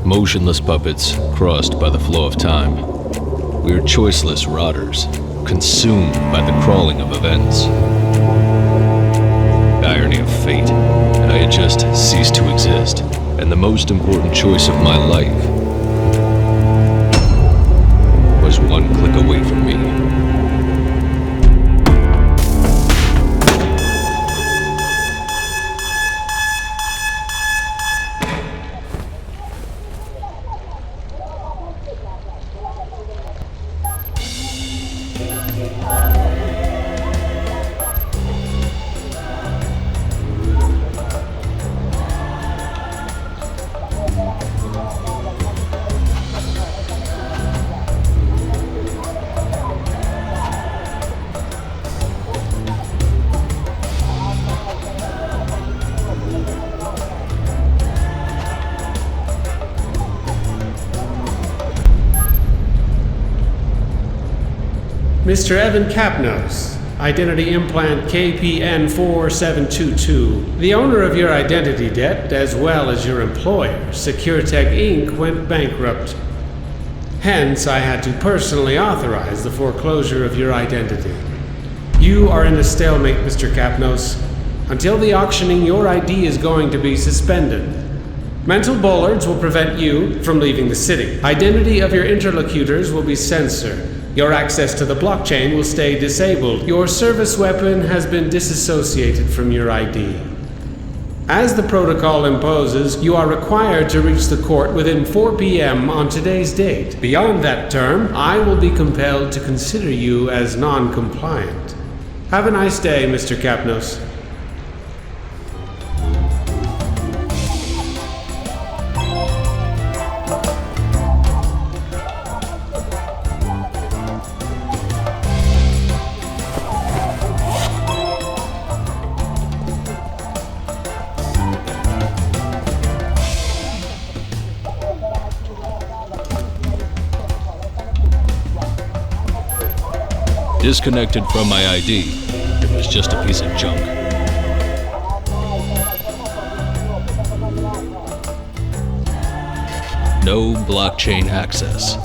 motionless puppets crossed by the flow of time. We are choiceless rotters, consumed by the crawling of events. The irony of fate, I had just ceased to exist, and the most important choice of my life was one click away from me. Mr. Evan Kapnos, identity implant KPN4722, the owner of your identity debt, as well as your employer, SecureTech Inc., went bankrupt. Hence, I had to personally authorize the foreclosure of your identity. You are in a stalemate, Mr. Kapnos. Until the auctioning, your ID is going to be suspended. Mental bollards will prevent you from leaving the city. Identity of your interlocutors will be censored. Your access to the blockchain will stay disabled. Your service weapon has been disassociated from your ID. As the protocol imposes, you are required to reach the court within 4 p.m. on today's date. Beyond that term, I will be compelled to consider you as non-compliant. Have a nice day, Mr. Kapnos. Disconnected from my ID. It was just a piece of junk. No blockchain access.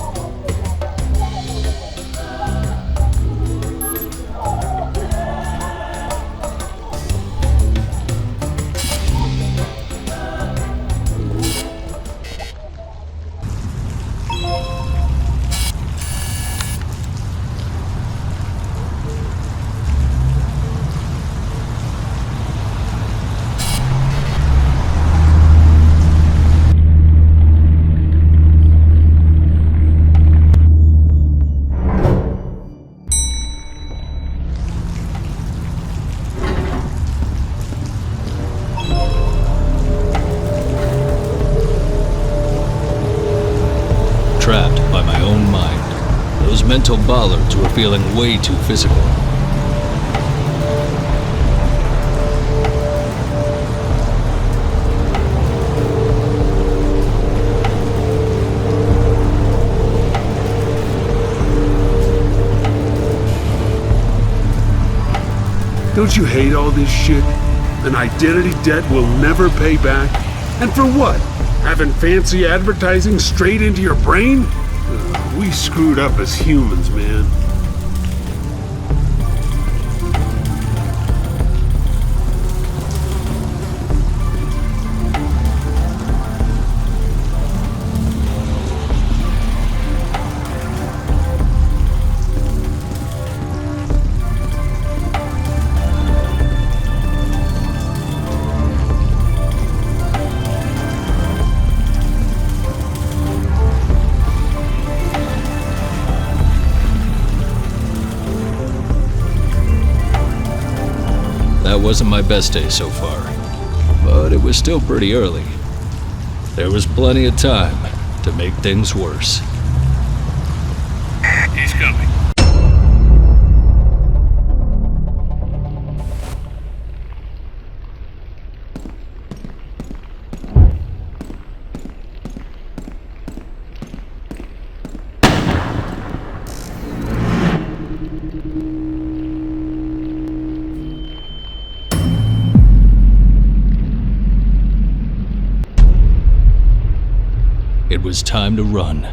Trapped by my own mind. Those mental bollards were feeling way too physical. Don't you hate all this shit? An identity debt we'll never pay back? And for what? Having fancy advertising straight into your brain? We screwed up as humans, man. That wasn't my best day so far, but it was still pretty early. There was plenty of time to make things worse. He's coming. It was time to run.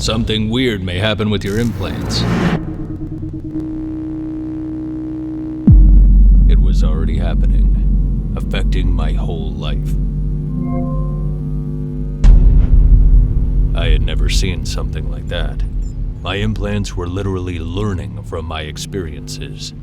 Something weird may happen with your implants. It was already happening, affecting my whole life. I had never seen something like that. My implants were literally learning from my experiences.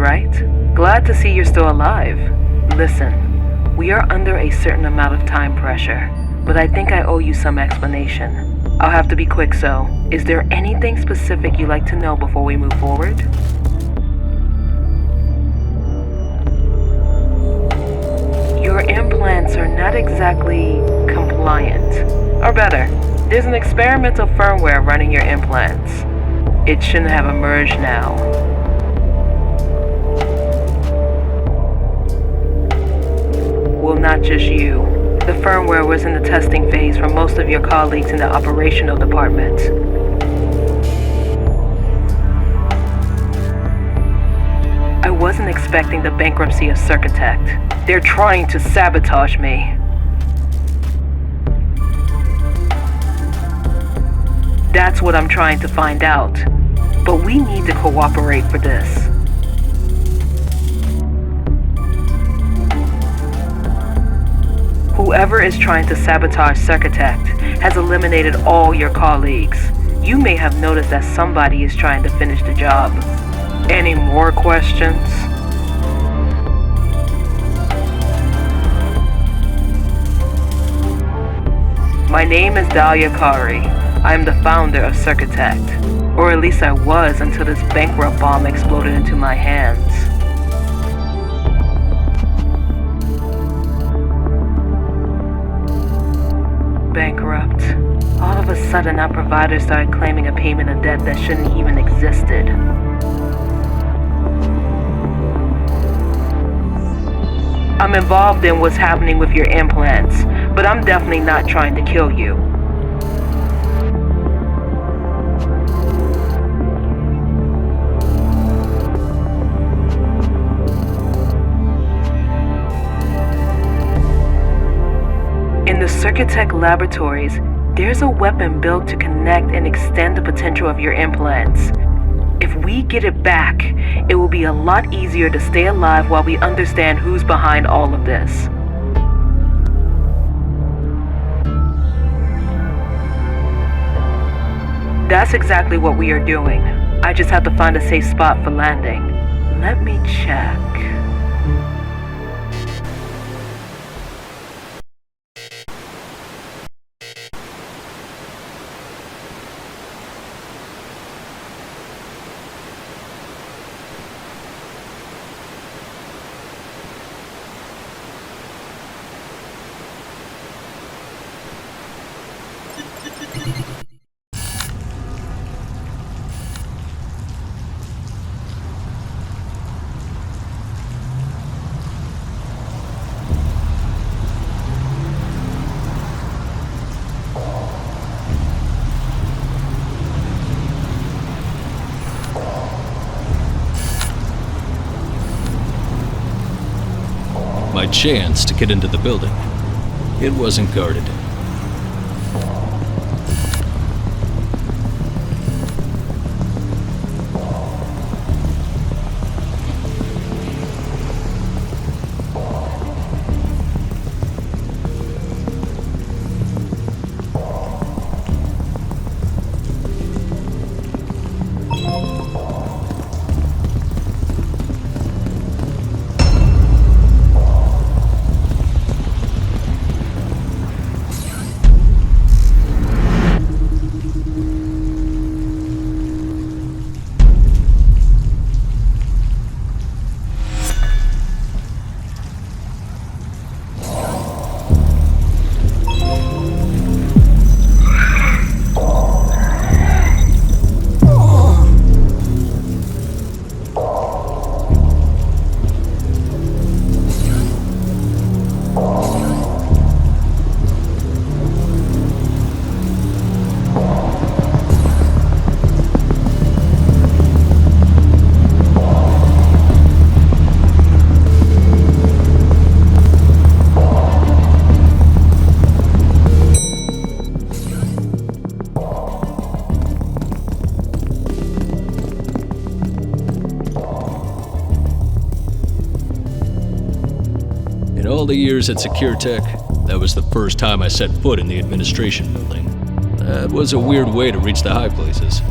right? Glad to see you're still alive. Listen, we are under a certain amount of time pressure, but I think I owe you some explanation. I'll have to be quick, so is there anything specific you'd like to know before we move forward? Your implants are not exactly compliant. Or better, there's an experimental firmware running your implants. It shouldn't have emerged now. Well, not just you. The firmware was in the testing phase for most of your colleagues in the operational department. I wasn't expecting the bankruptcy of Circutect. They're trying to sabotage me. That's what I'm trying to find out. But we need to cooperate for this. Whoever is trying to sabotage Circutect has eliminated all your colleagues. You may have noticed that somebody is trying to finish the job. Any more questions? My name is Dahlia Kari. I am the founder of Circutect. Or at least I was until this bankrupt bomb exploded into my hands. Bankrupt. All of a sudden, our provider started claiming a payment of debt that shouldn't even existed. I'm involved in what's happening with your implants, but I'm definitely not trying to kill you. In the Circutech laboratories, there's a weapon built to connect and extend the potential of your implants. If we get it back, it will be a lot easier to stay alive while we understand who's behind all of this. That's exactly what we are doing. I just have to find a safe spot for landing. Let me check. My chance to get into the building. It wasn't guarded. In all the years at SecureTech, that was the first time I set foot in the administration building. That was a weird way to reach the high places.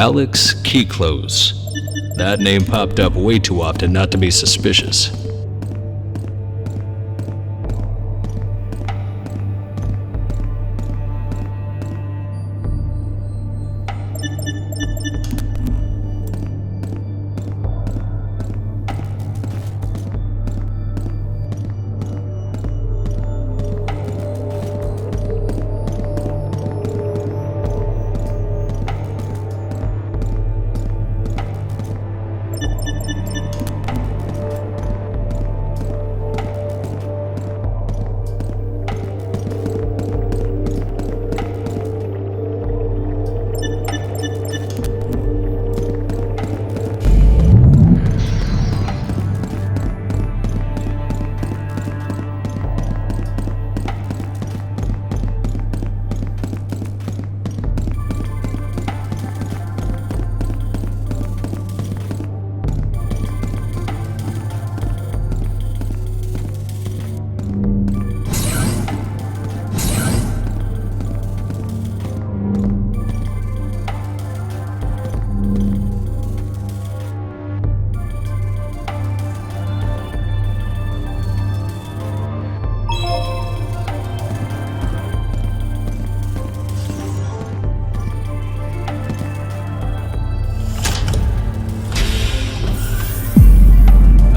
Alex Keyclose. That name popped up way too often not to be suspicious.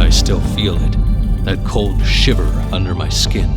I still feel it, that cold shiver under my skin.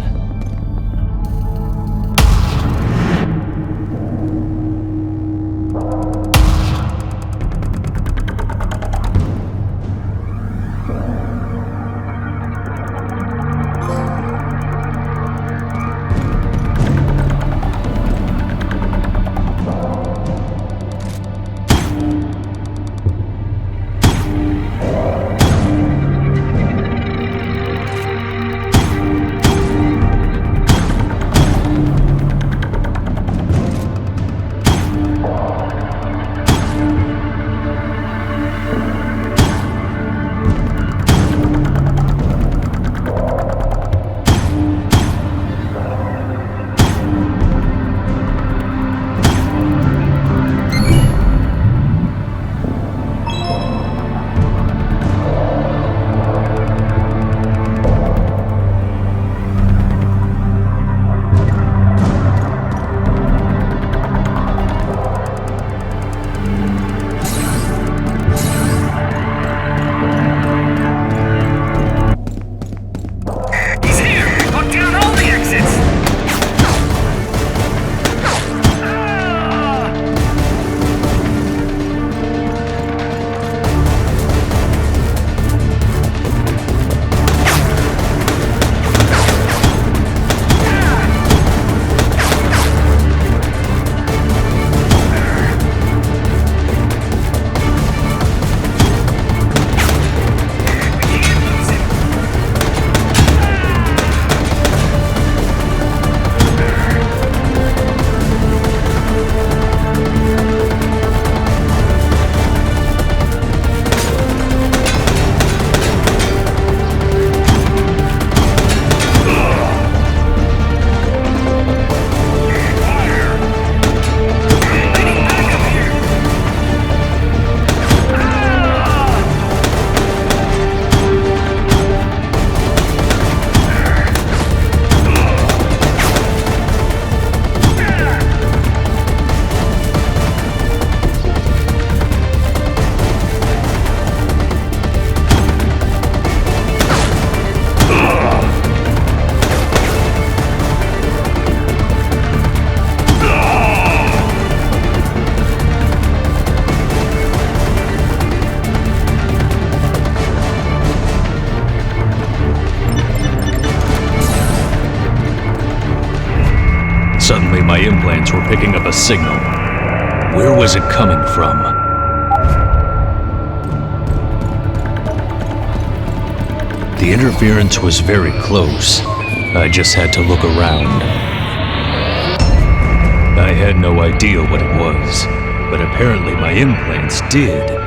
Suddenly my implants were picking up a signal. Where was it coming from? The interference was very close. I just had to look around. I had no idea what it was, but apparently my implants did.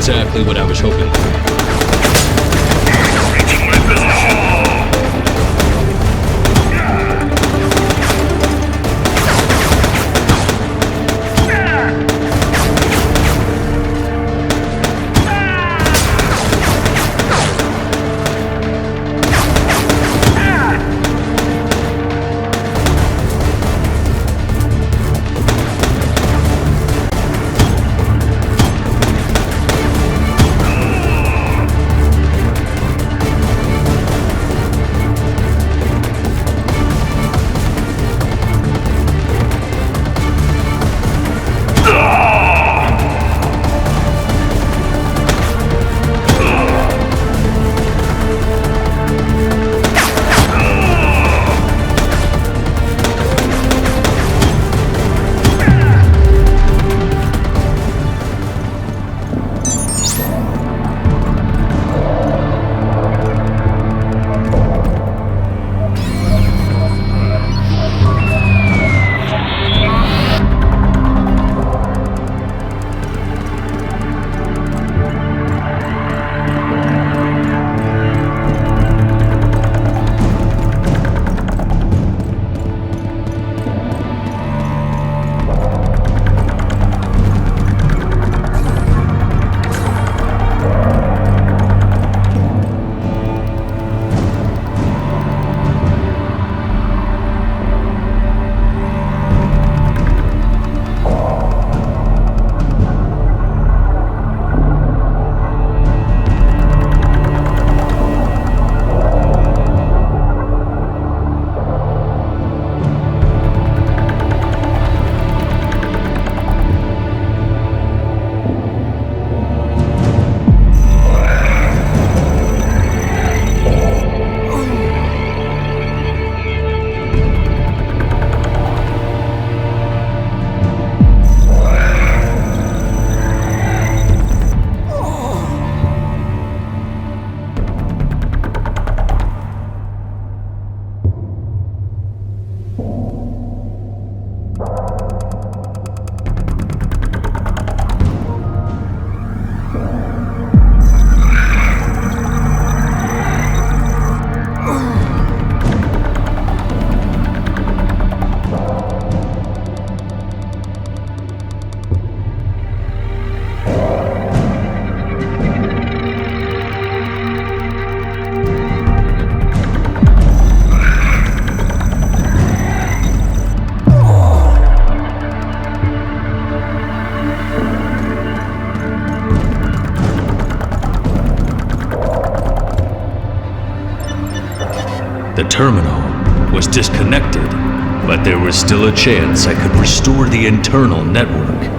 Exactly what I was hoping for. Reaching my position. The terminal was disconnected, but there was still a chance I could restore the internal network.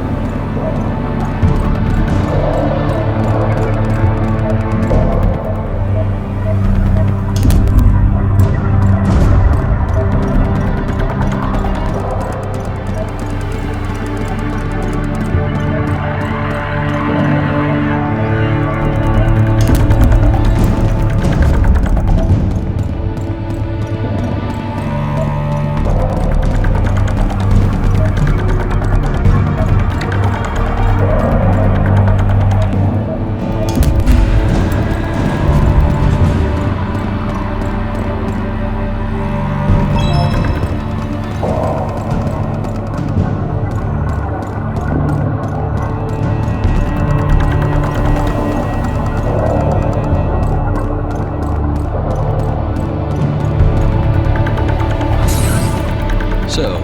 So,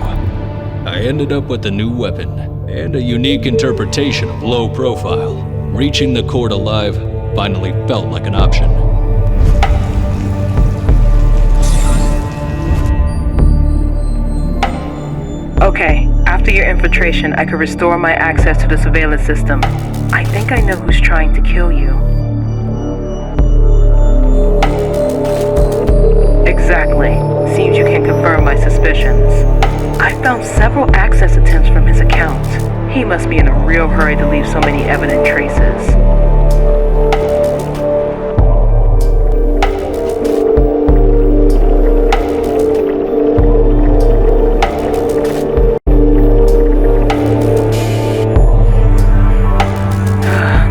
I ended up with a new weapon and a unique interpretation of low profile. Reaching the court alive finally felt like an option. Okay, after your infiltration, I could restore my access to the surveillance system. I think I know who's trying to kill you. Exactly. Seems you can confirm my suspicions. I found several access attempts from his account. He must be in a real hurry to leave so many evident traces.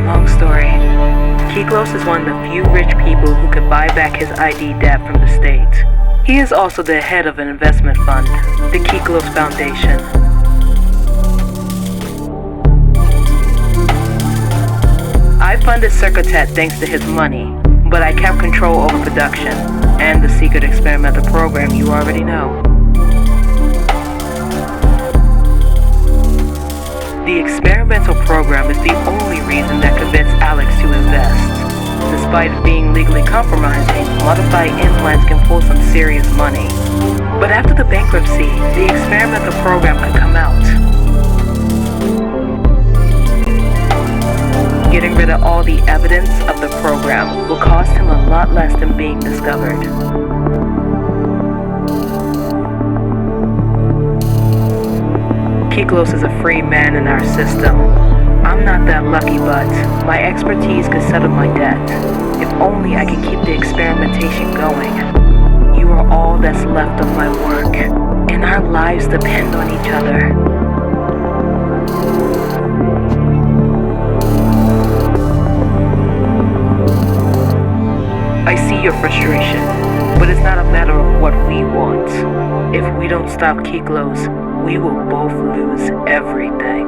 Long story. Kiklos is one of the few rich people who could buy back his ID debt from the state. He is also the head of an investment fund, the Kiklos Foundation. I funded Circuitet thanks to his money, but I kept control over production and the secret experimental program you already know. The experimental program is the only reason that convinced Alex to invest. Despite it being legally compromising, modified implants can pull some serious money. But after the bankruptcy, the experimental program could come out. Getting rid of all the evidence of the program will cost him a lot less than being discovered. Kiklos is a free man in our system. I'm not that lucky, but my expertise could settle my debt. If only I could keep the experimentation going. You are all that's left of my work, and our lives depend on each other. I see your frustration, but it's not a matter of what we want. If we don't stop Kiklos, we will both lose everything.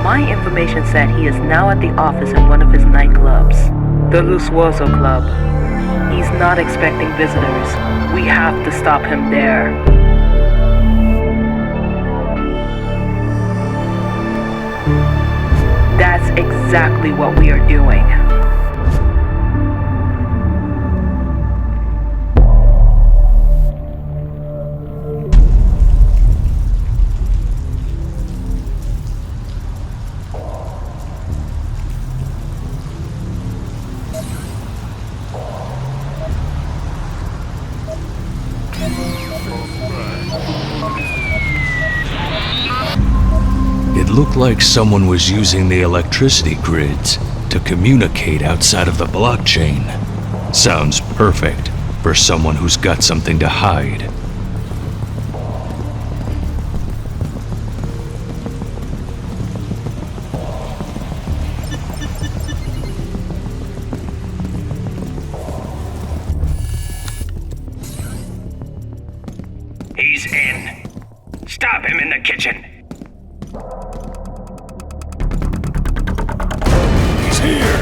My information said he is now at the office in one of his nightclubs, the Lusuoso Club. He's not expecting visitors. We have to stop him there. That's exactly what we are doing. It looked like someone was using the electricity grids to communicate outside of the blockchain. Sounds perfect for someone who's got something to hide. He's in. Stop him in the kitchen. He's here.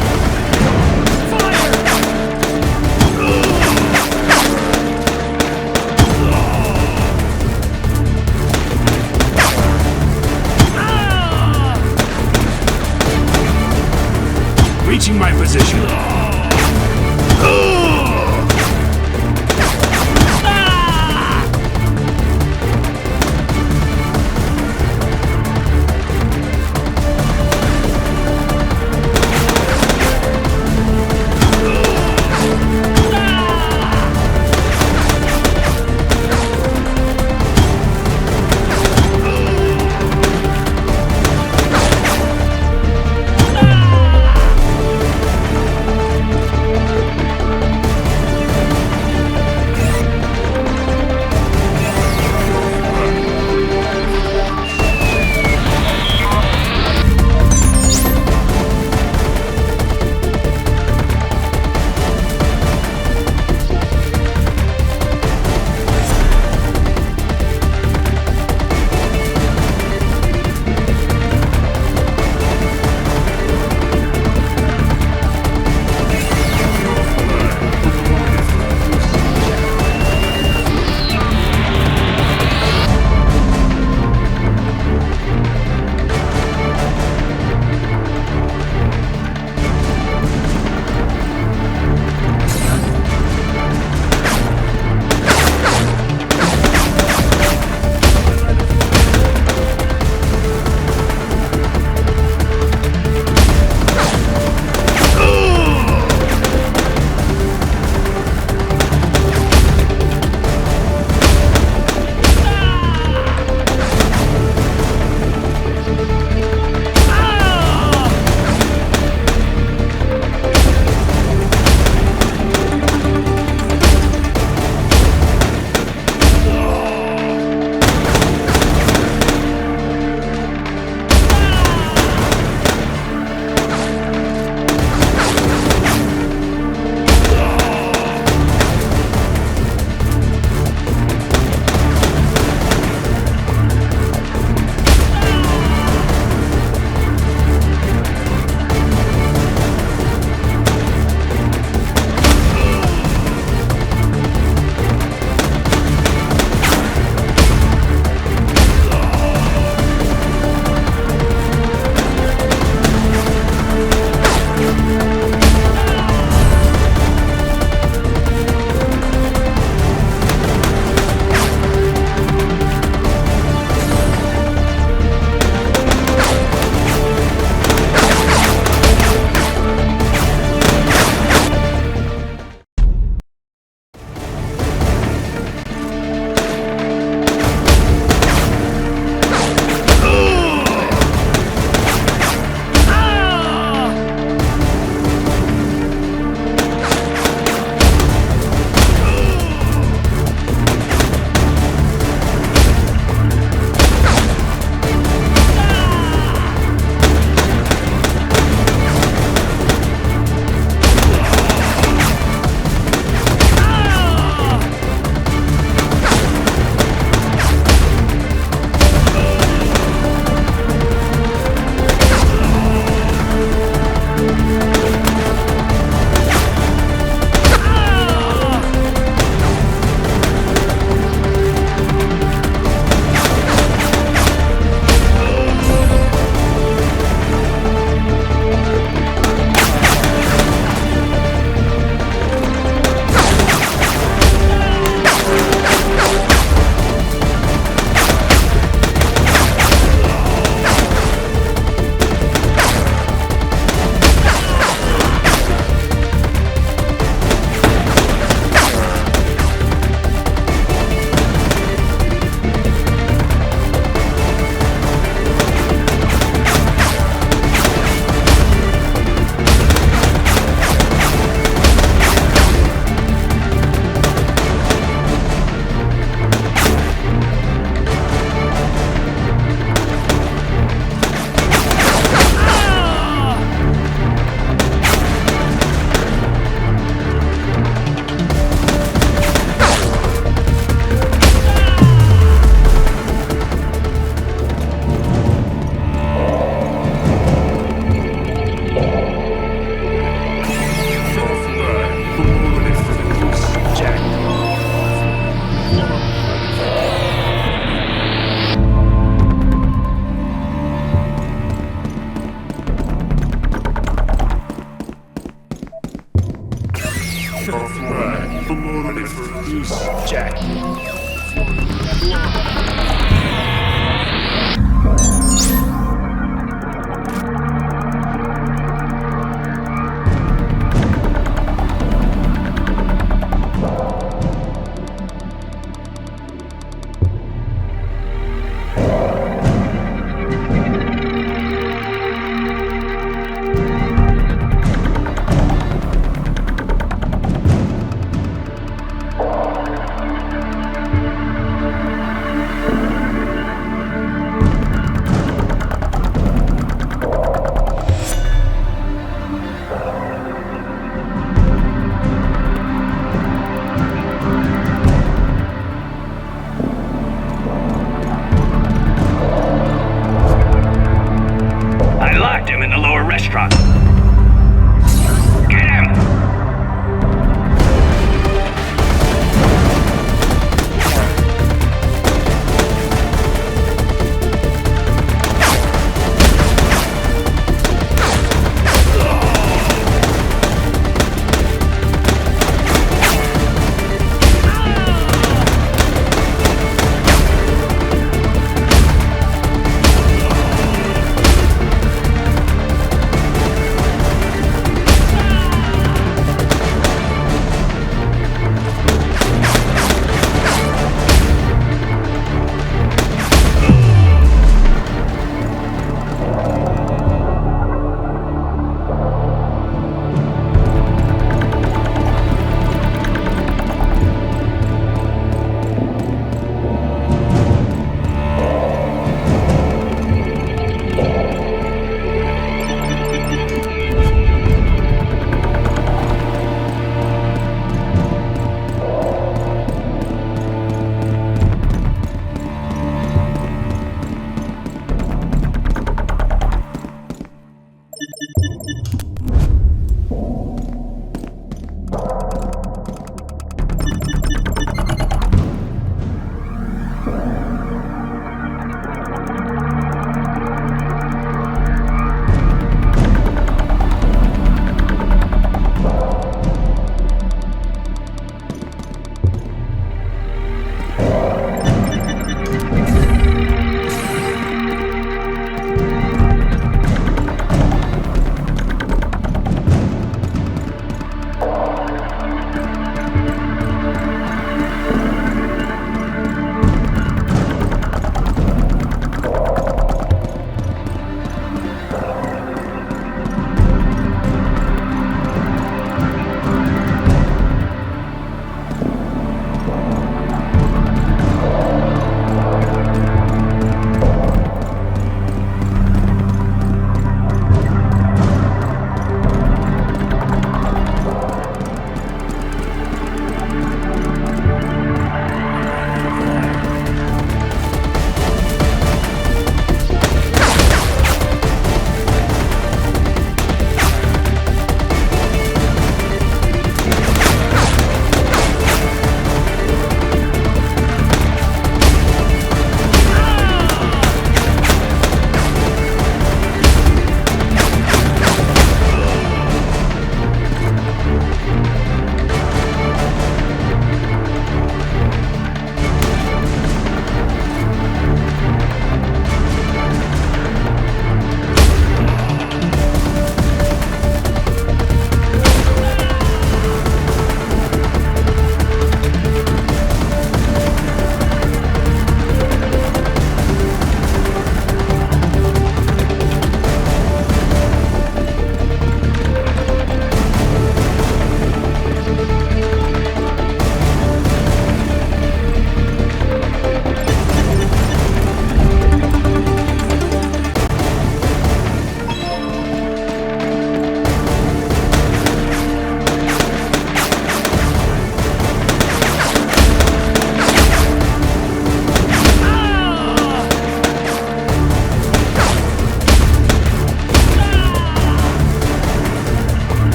Reach establishing my position.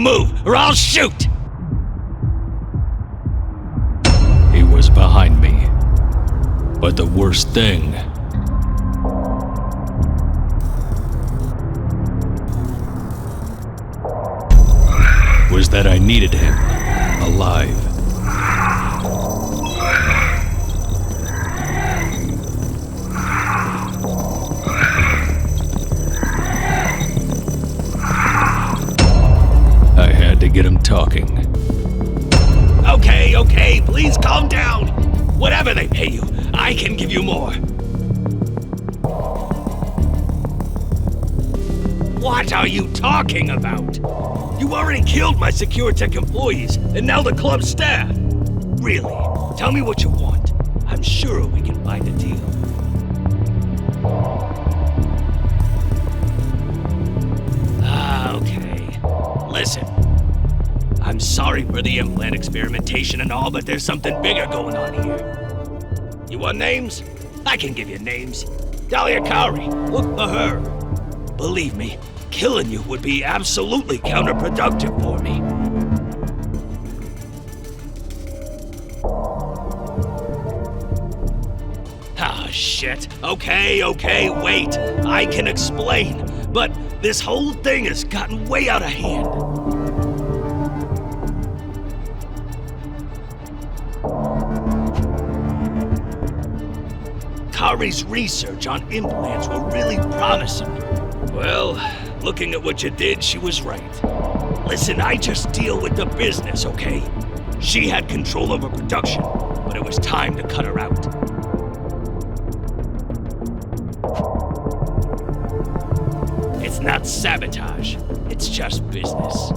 move, or I'll shoot! He was behind me. But the worst thing was that I needed him alive. I had to get him talking. Okay, please calm down. Whatever they pay you, I can give you more. What are you talking about? You already killed my SecureTech employees, and now the club staff. Really, tell me what you want. I'm sure we can find a deal. Okay. Listen. I'm sorry for the implant experimentation and all, but there's something bigger going on here. You want names? I can give you names. Dahlia Cowrie, look for her. Believe me, killing you would be absolutely counterproductive for me. Ah, shit. Okay, wait. I can explain, but this whole thing has gotten way out of hand. Kari's research on implants were really promising. Well, looking at what you did, she was right. Listen, I just deal with the business, okay? She had control over production, but it was time to cut her out. It's not sabotage, it's just business.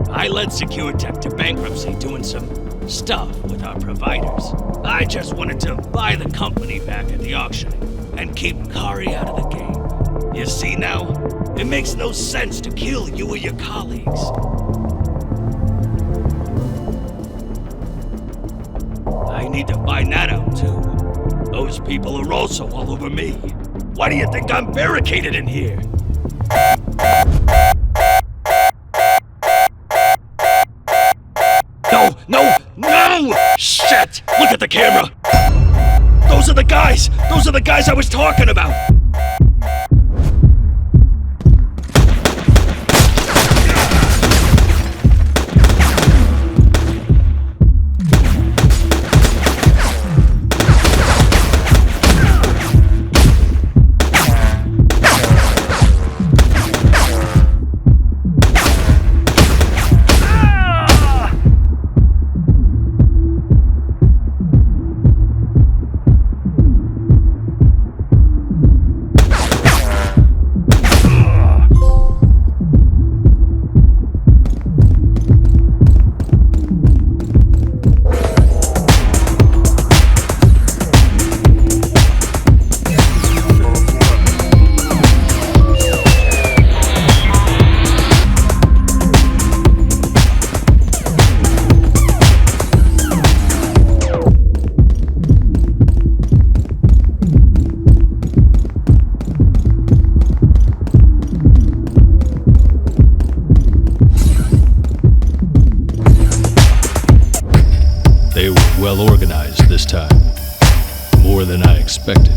I led SecureTech to bankruptcy doing some stuff with our providers. I just wanted to buy the company back at the auction and keep Kari out of the game. You see now? It makes no sense to kill you or your colleagues. I need to find that out too. Those people are also all over me. Why do you think I'm barricaded in here? No! Shit! Look at the camera! Those are the guys! Those are the guys I was talking about! They were well organized this time. More than I expected.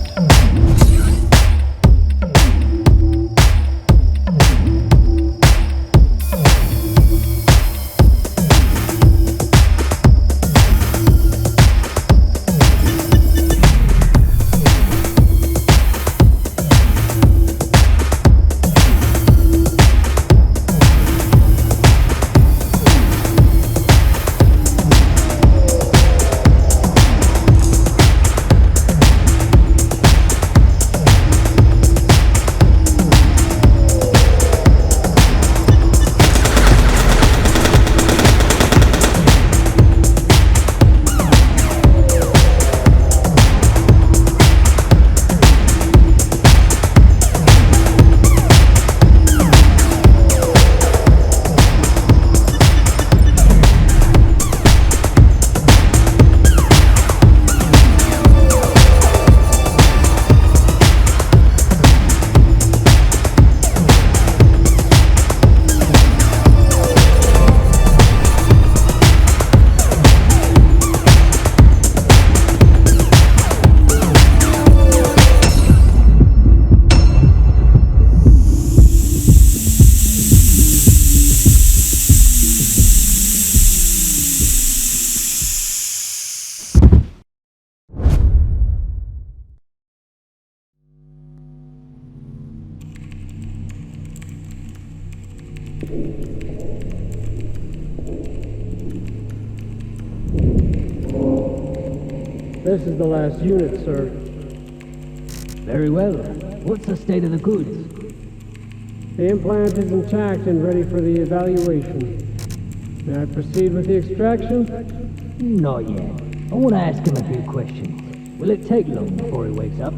This is the last unit, sir. Very well. What's the state of the goods? The implant is intact and ready for the evaluation. May I proceed with the extraction? Not yet. I want to ask him a few questions. Will it take long before he wakes up?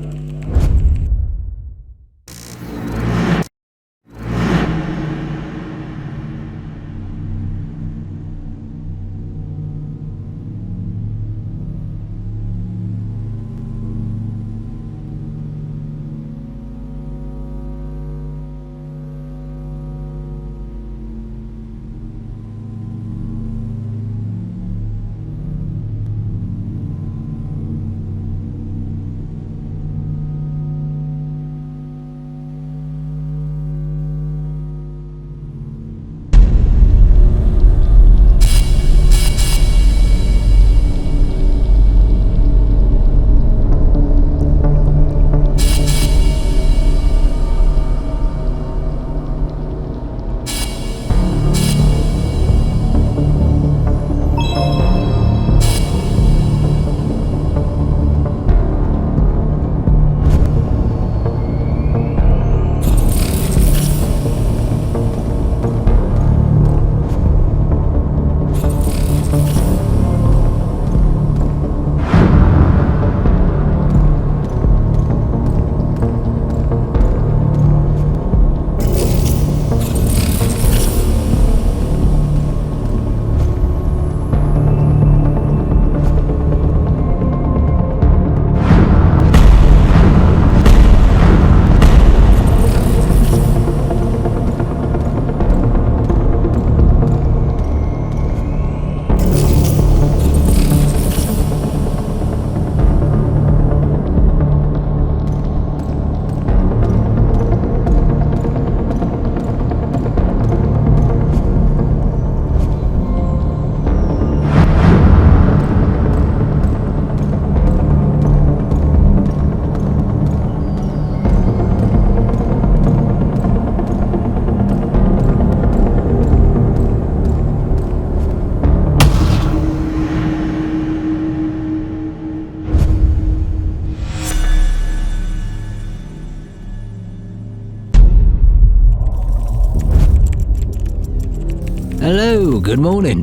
Hello, good morning.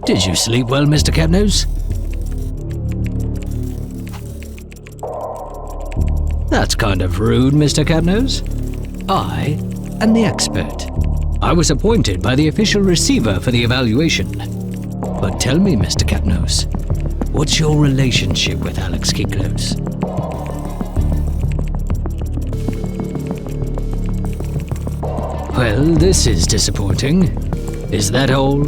Did you sleep well, Mr. Kapnos? That's kind of rude, Mr. Kapnos. I am the expert. I was appointed by the official receiver for the evaluation. But tell me, Mr. Kapnos, what's your relationship with Alex Kiklos? Well, this is disappointing. Is that all?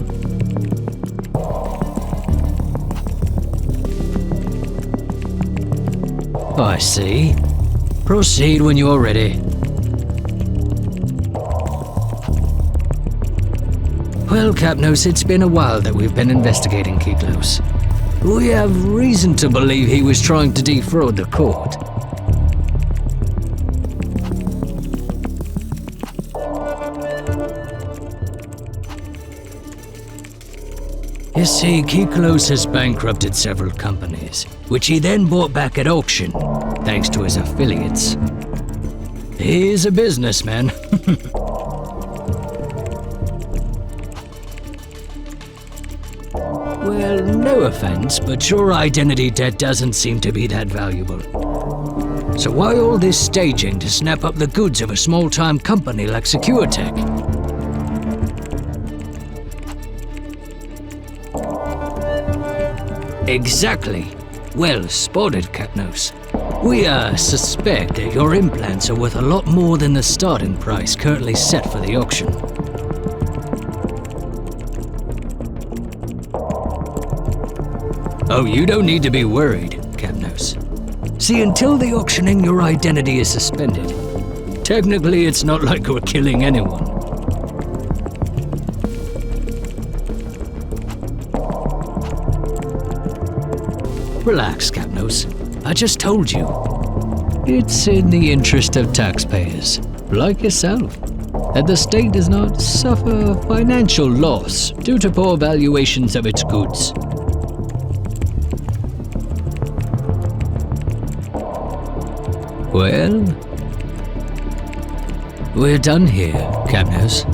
I see. Proceed when you're ready. Well, Kapnos, it's been a while that we've been investigating Kiklos. We have reason to believe he was trying to defraud the court. You see, Kiklos has bankrupted several companies, which he then bought back at auction, thanks to his affiliates. He's a businessman. Well, no offense, but your identity debt doesn't seem to be that valuable. So why all this staging to snap up the goods of a small-time company like SecureTech? Exactly. Well spotted, Kapnos. We suspect that your implants are worth a lot more than the starting price currently set for the auction. Oh, you don't need to be worried, Kapnos. See, until the auctioning, your identity is suspended. Technically, it's not like we're killing anyone. Relax, Kapnos. I just told you. It's in the interest of taxpayers, like yourself. that the state does not suffer financial loss due to poor valuations of its goods. Well, we're done here, Kapnos.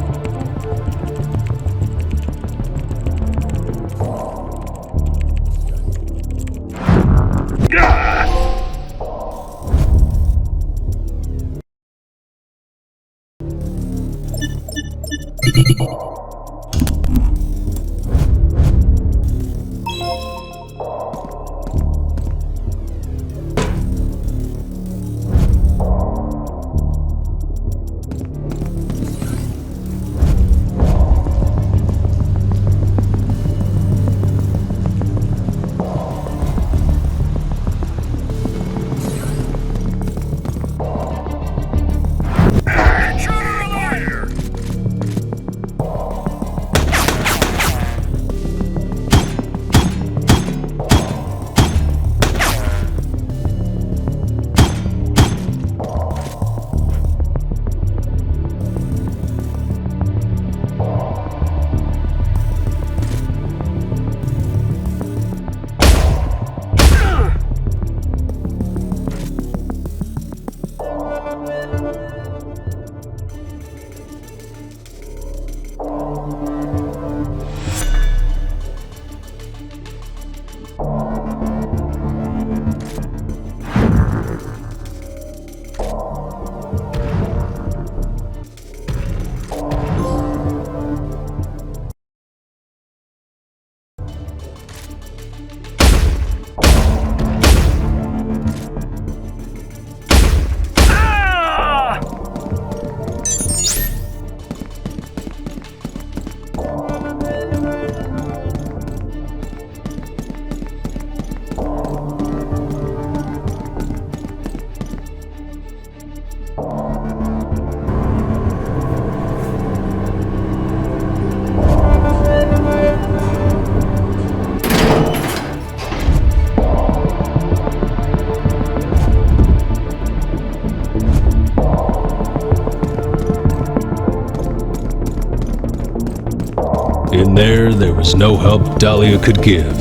In there was no help Dahlia could give.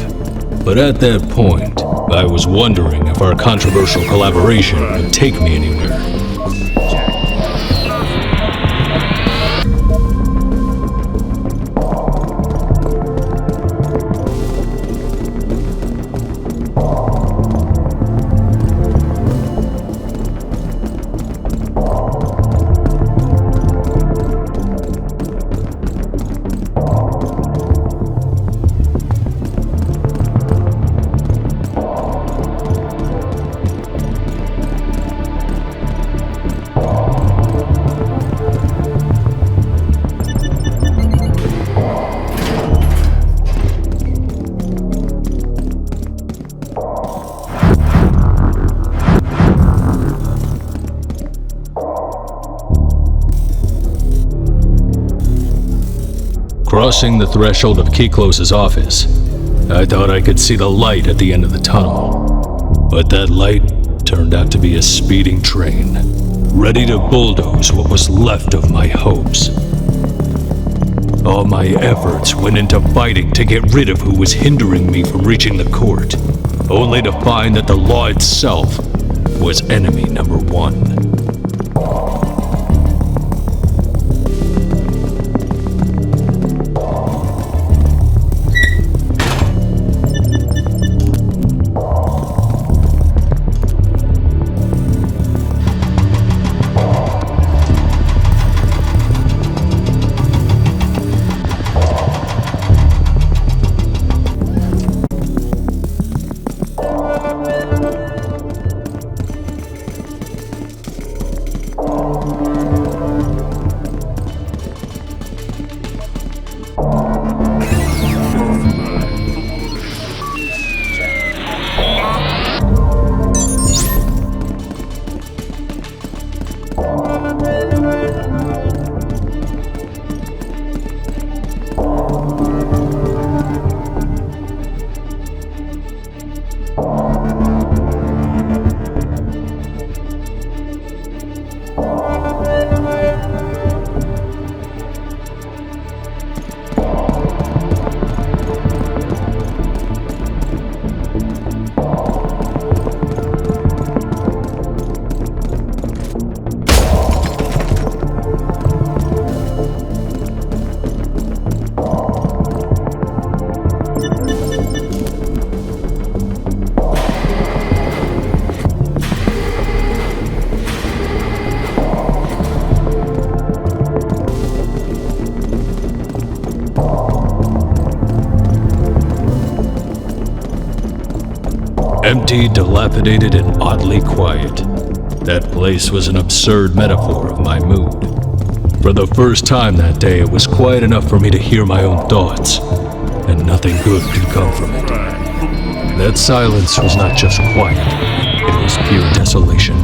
But at that point, I was wondering if our controversial collaboration would take me anywhere. Crossing the threshold of Keyclose's office, I thought I could see the light at the end of the tunnel. But that light turned out to be a speeding train, ready to bulldoze what was left of my hopes. All my efforts went into fighting to get rid of who was hindering me from reaching the court, only to find that the law itself was enemy number one. Empty, dilapidated, and oddly quiet. That place was an absurd metaphor of my mood. For the first time that day, it was quiet enough for me to hear my own thoughts, and nothing good could come from it. That silence was not just quiet, it was pure desolation.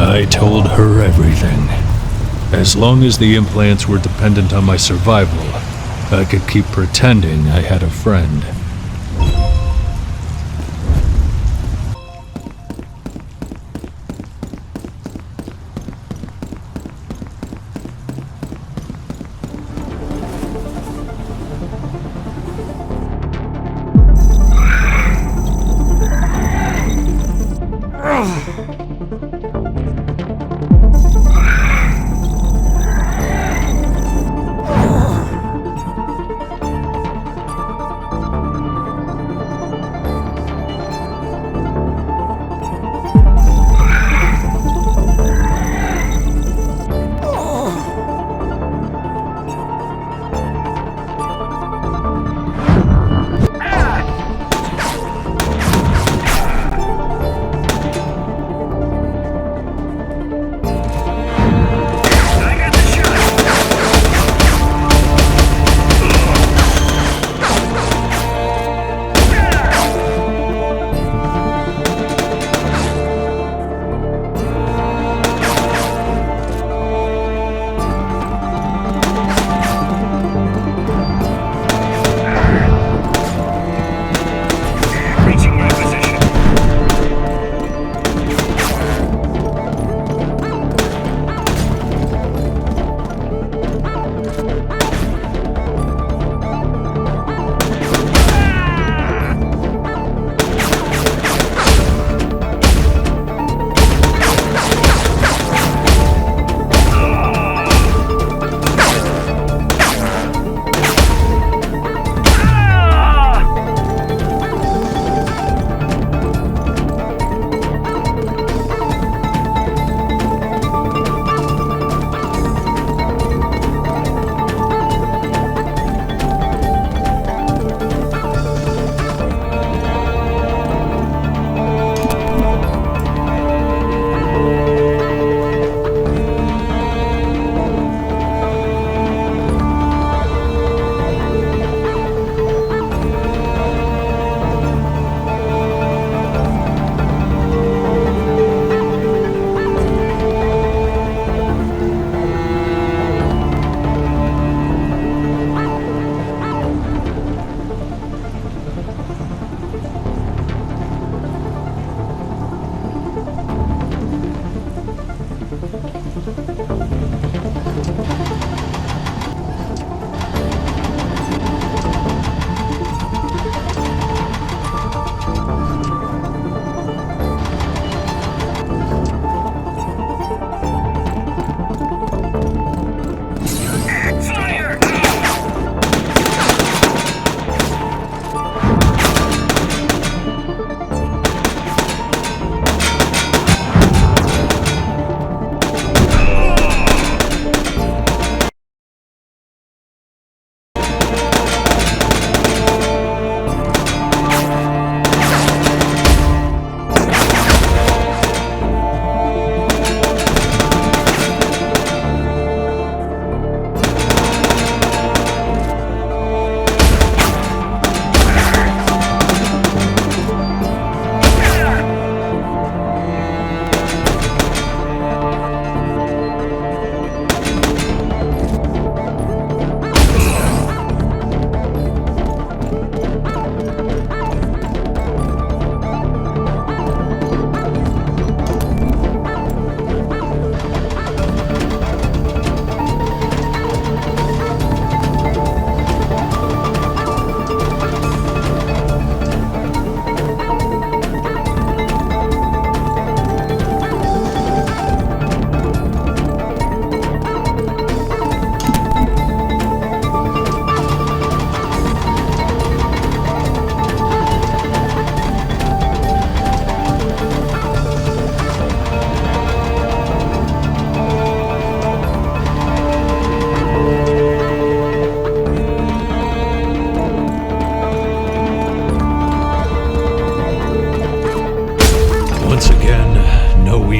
I told her everything. As long as the implants were dependent on my survival, I could keep pretending I had a friend.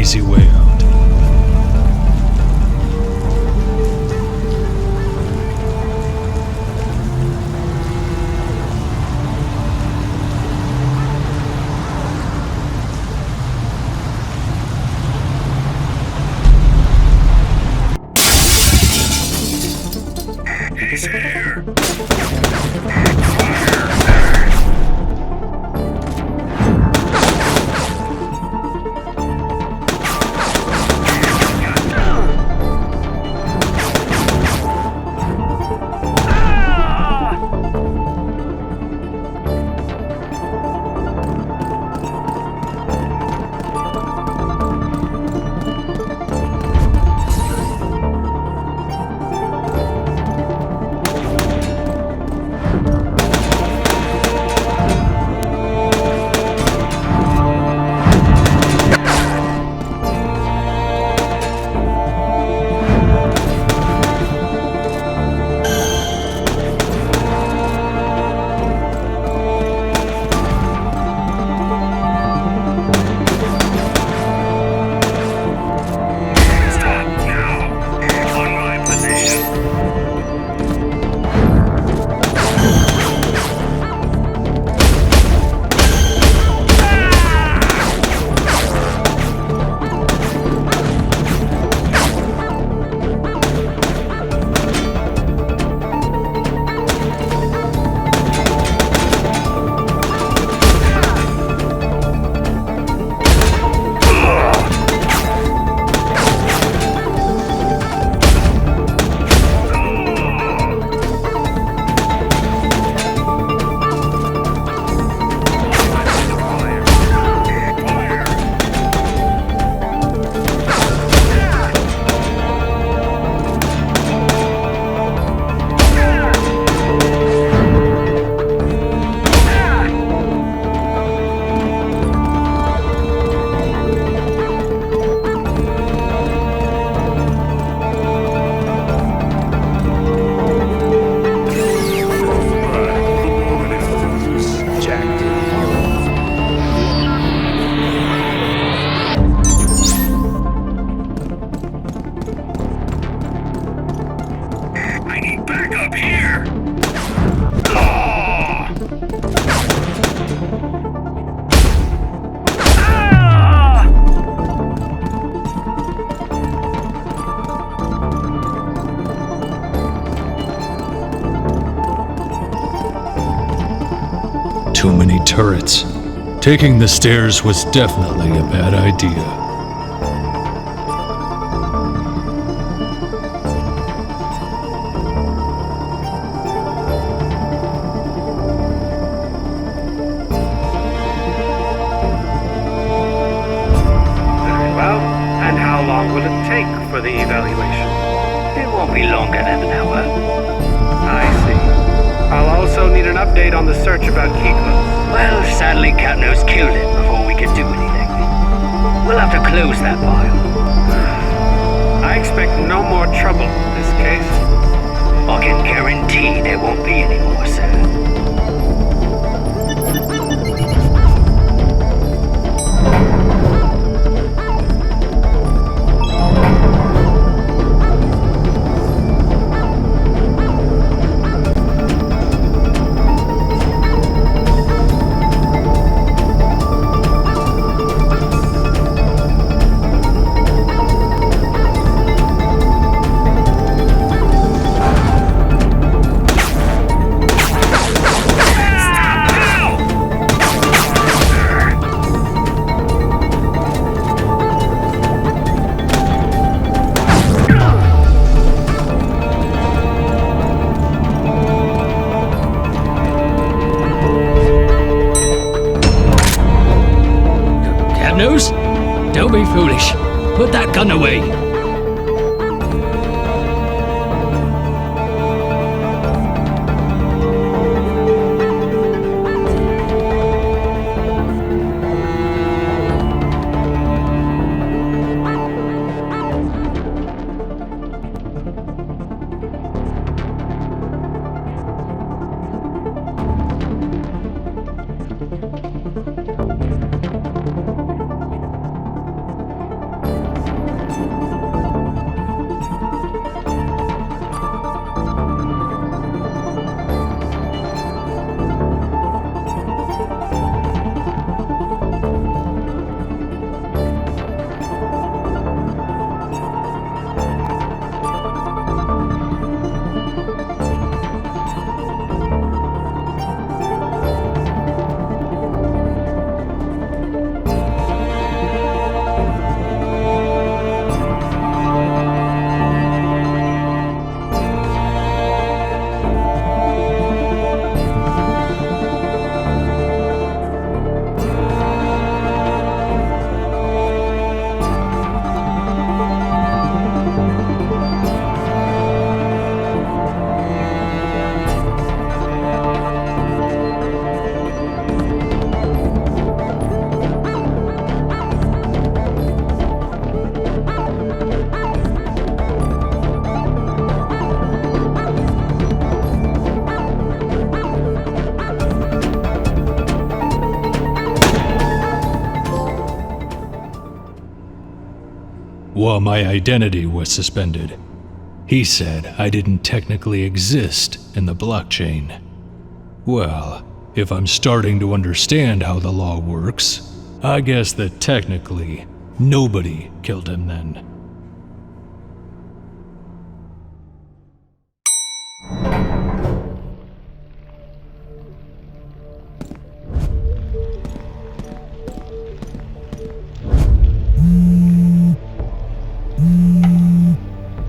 easy way out. Too many turrets. Taking the stairs was definitely a bad idea. Very well. And how long will it take for the evaluation? It won't be longer than an hour. I see. I'll also need an update on the search about Kikos. Well, sadly, Kapnos killed him before we could do anything. We'll have to close that file. I expect no more trouble in this case. I can guarantee there won't be any more, sir. Kapnos? Don't be foolish. Put that gun away. while my identity was suspended. He said I didn't technically exist in the blockchain. Well, if I'm starting to understand how the law works, I guess that technically nobody killed him then.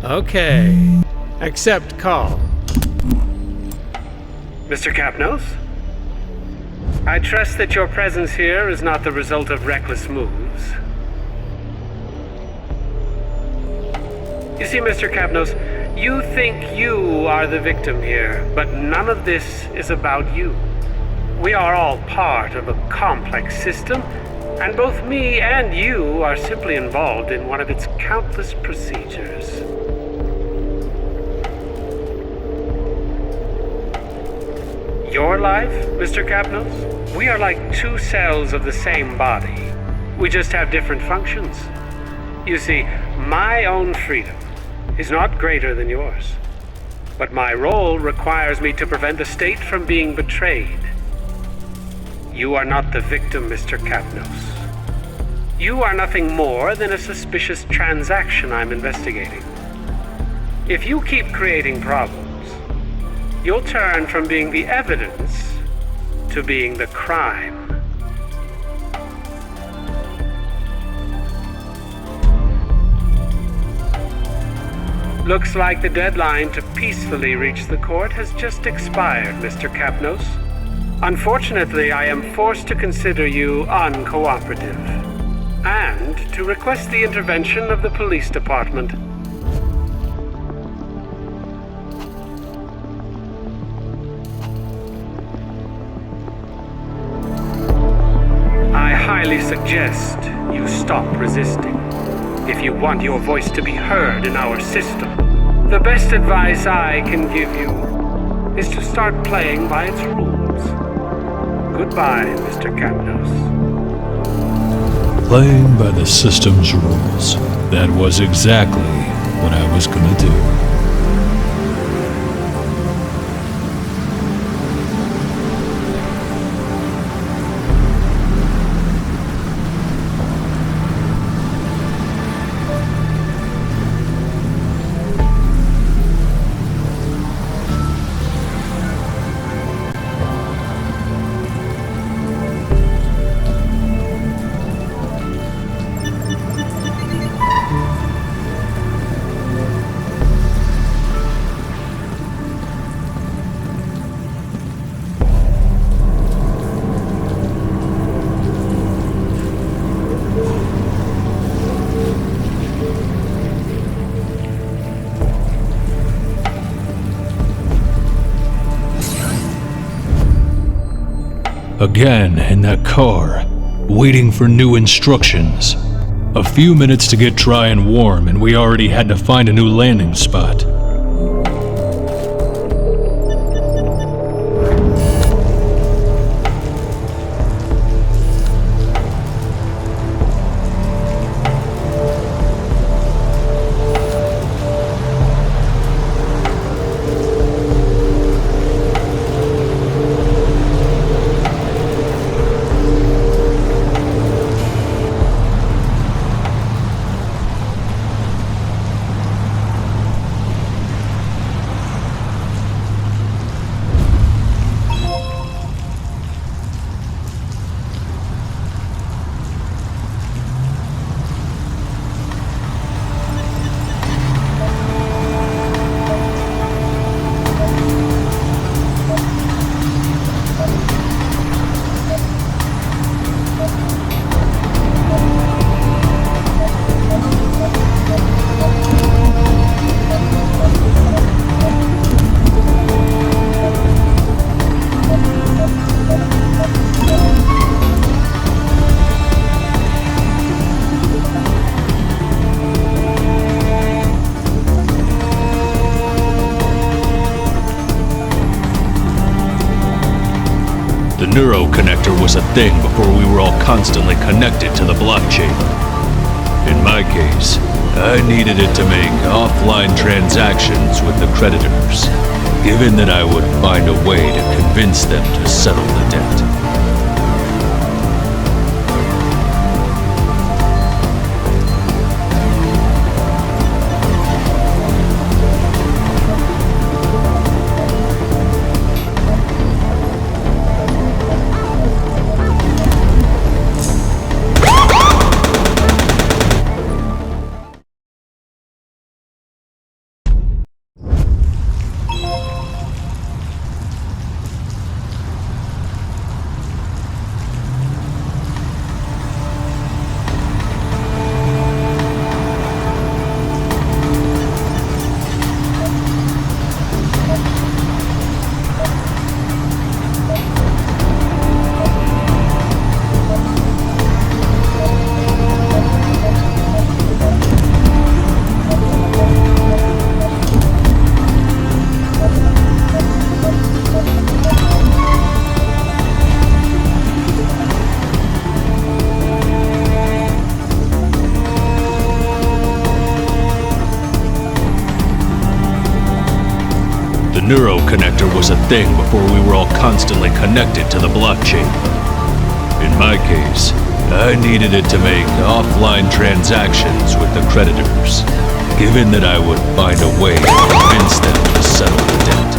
Okay. Accept call. Mr. Kapnos? I trust that your presence here is not the result of reckless moves. You see, Mr. Kapnos, you think you are the victim here, but none of this is about you. We are all part of a complex system, and both me and you are simply involved in one of its countless procedures. Your life, Mr. Kapnos? We are like two cells of the same body. We just have different functions. You see, my own freedom is not greater than yours, but my role requires me to prevent the state from being betrayed. You are not the victim, Mr. Kapnos. You are nothing more than a suspicious transaction I'm investigating. If you keep creating problems, you'll turn from being the evidence to being the crime. Looks like the deadline to peacefully reach the court has just expired, Mr. Kapnos. Unfortunately, I am forced to consider you uncooperative, and to request the intervention of the police department. I highly suggest you stop resisting. If you want your voice to be heard in our system, the best advice I can give you is to start playing by its rules. Goodbye, Mr. Kapnos. Playing by the system's rules. That was exactly what I was gonna do. Again in that car, waiting for new instructions. A few minutes to get dry and warm, and we already had to find a new landing spot. The neuro connector was a thing before we were all constantly connected to the blockchain. In my case, I needed it to make offline transactions with the creditors, given that I would find a way to convince them to settle the debt. The neuroconnector was a thing before we were all constantly connected to the blockchain. In my case, I needed it to make offline transactions with the creditors, given that I would find a way to convince them to settle the debt.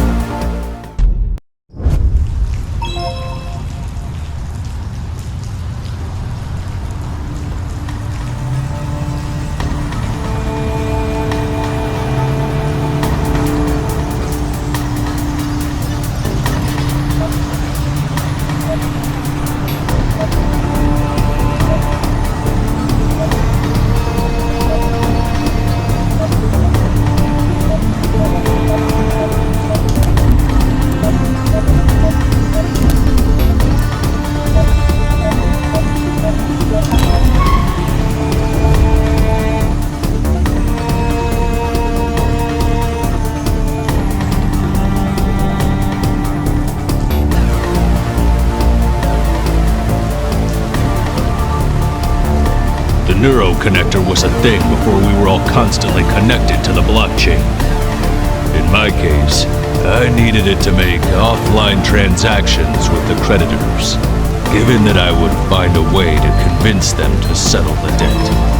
The neuroconnector was a thing before we were all constantly connected to the blockchain. In my case, I needed it to make offline transactions with the creditors, given that I would find a way to convince them to settle the debt.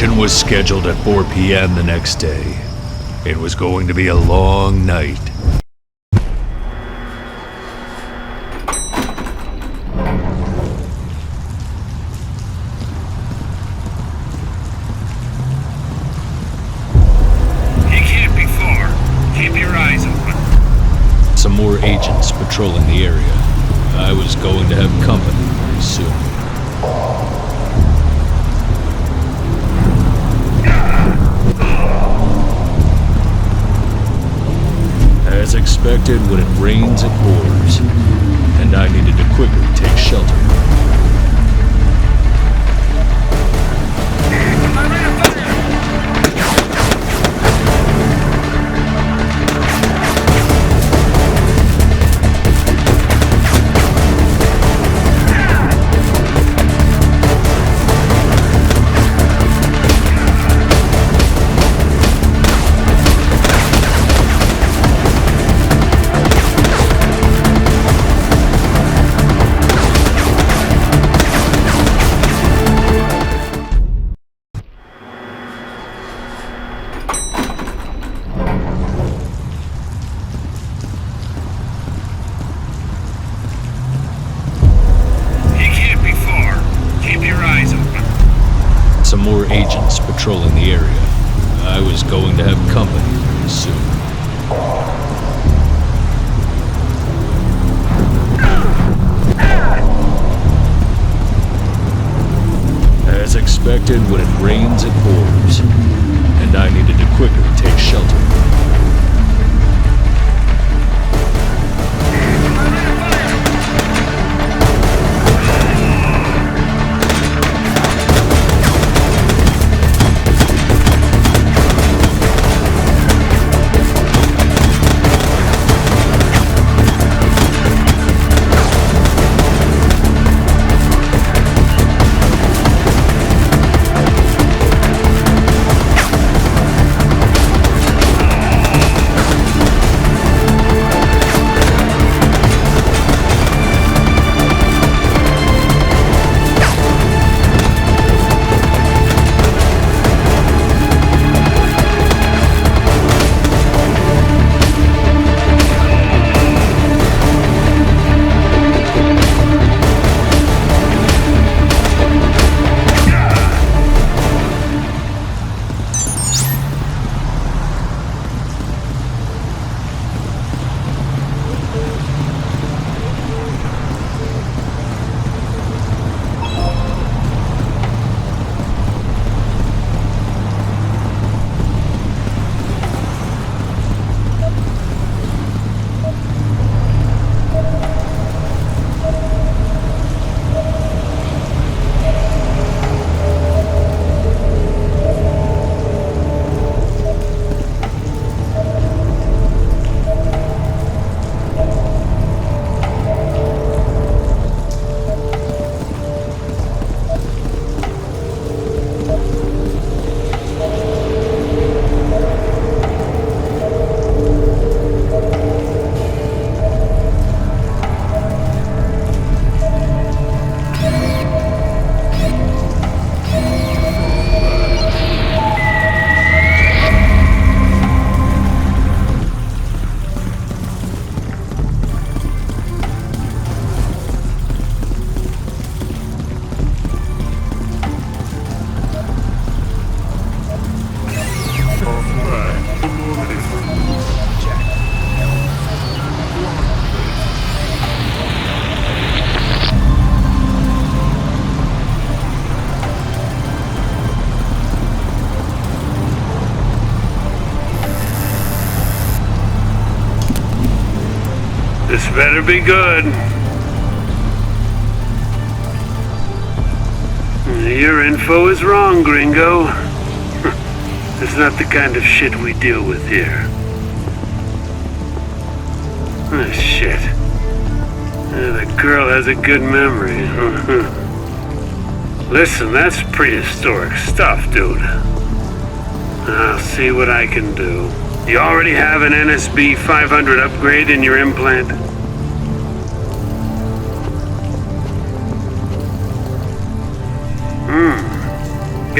mission was scheduled at 4 p.m. the next day. It was going to be a long night. He can't be far. Keep your eyes open. Some more agents patrolling the area. I was going to have company very soon. As expected, when it rains, it pours, and I needed to quickly take shelter. Some more agents patrolling the area. I was going to have company very soon. As expected, when it rains, it pours, and I needed to quickly take shelter. This better be good. Your info is wrong, gringo. That's not the kind of shit we deal with here. Oh, shit. The girl has a good memory. Listen, that's prehistoric stuff, dude. I'll see what I can do. You already have an NSB 500 upgrade in your implant?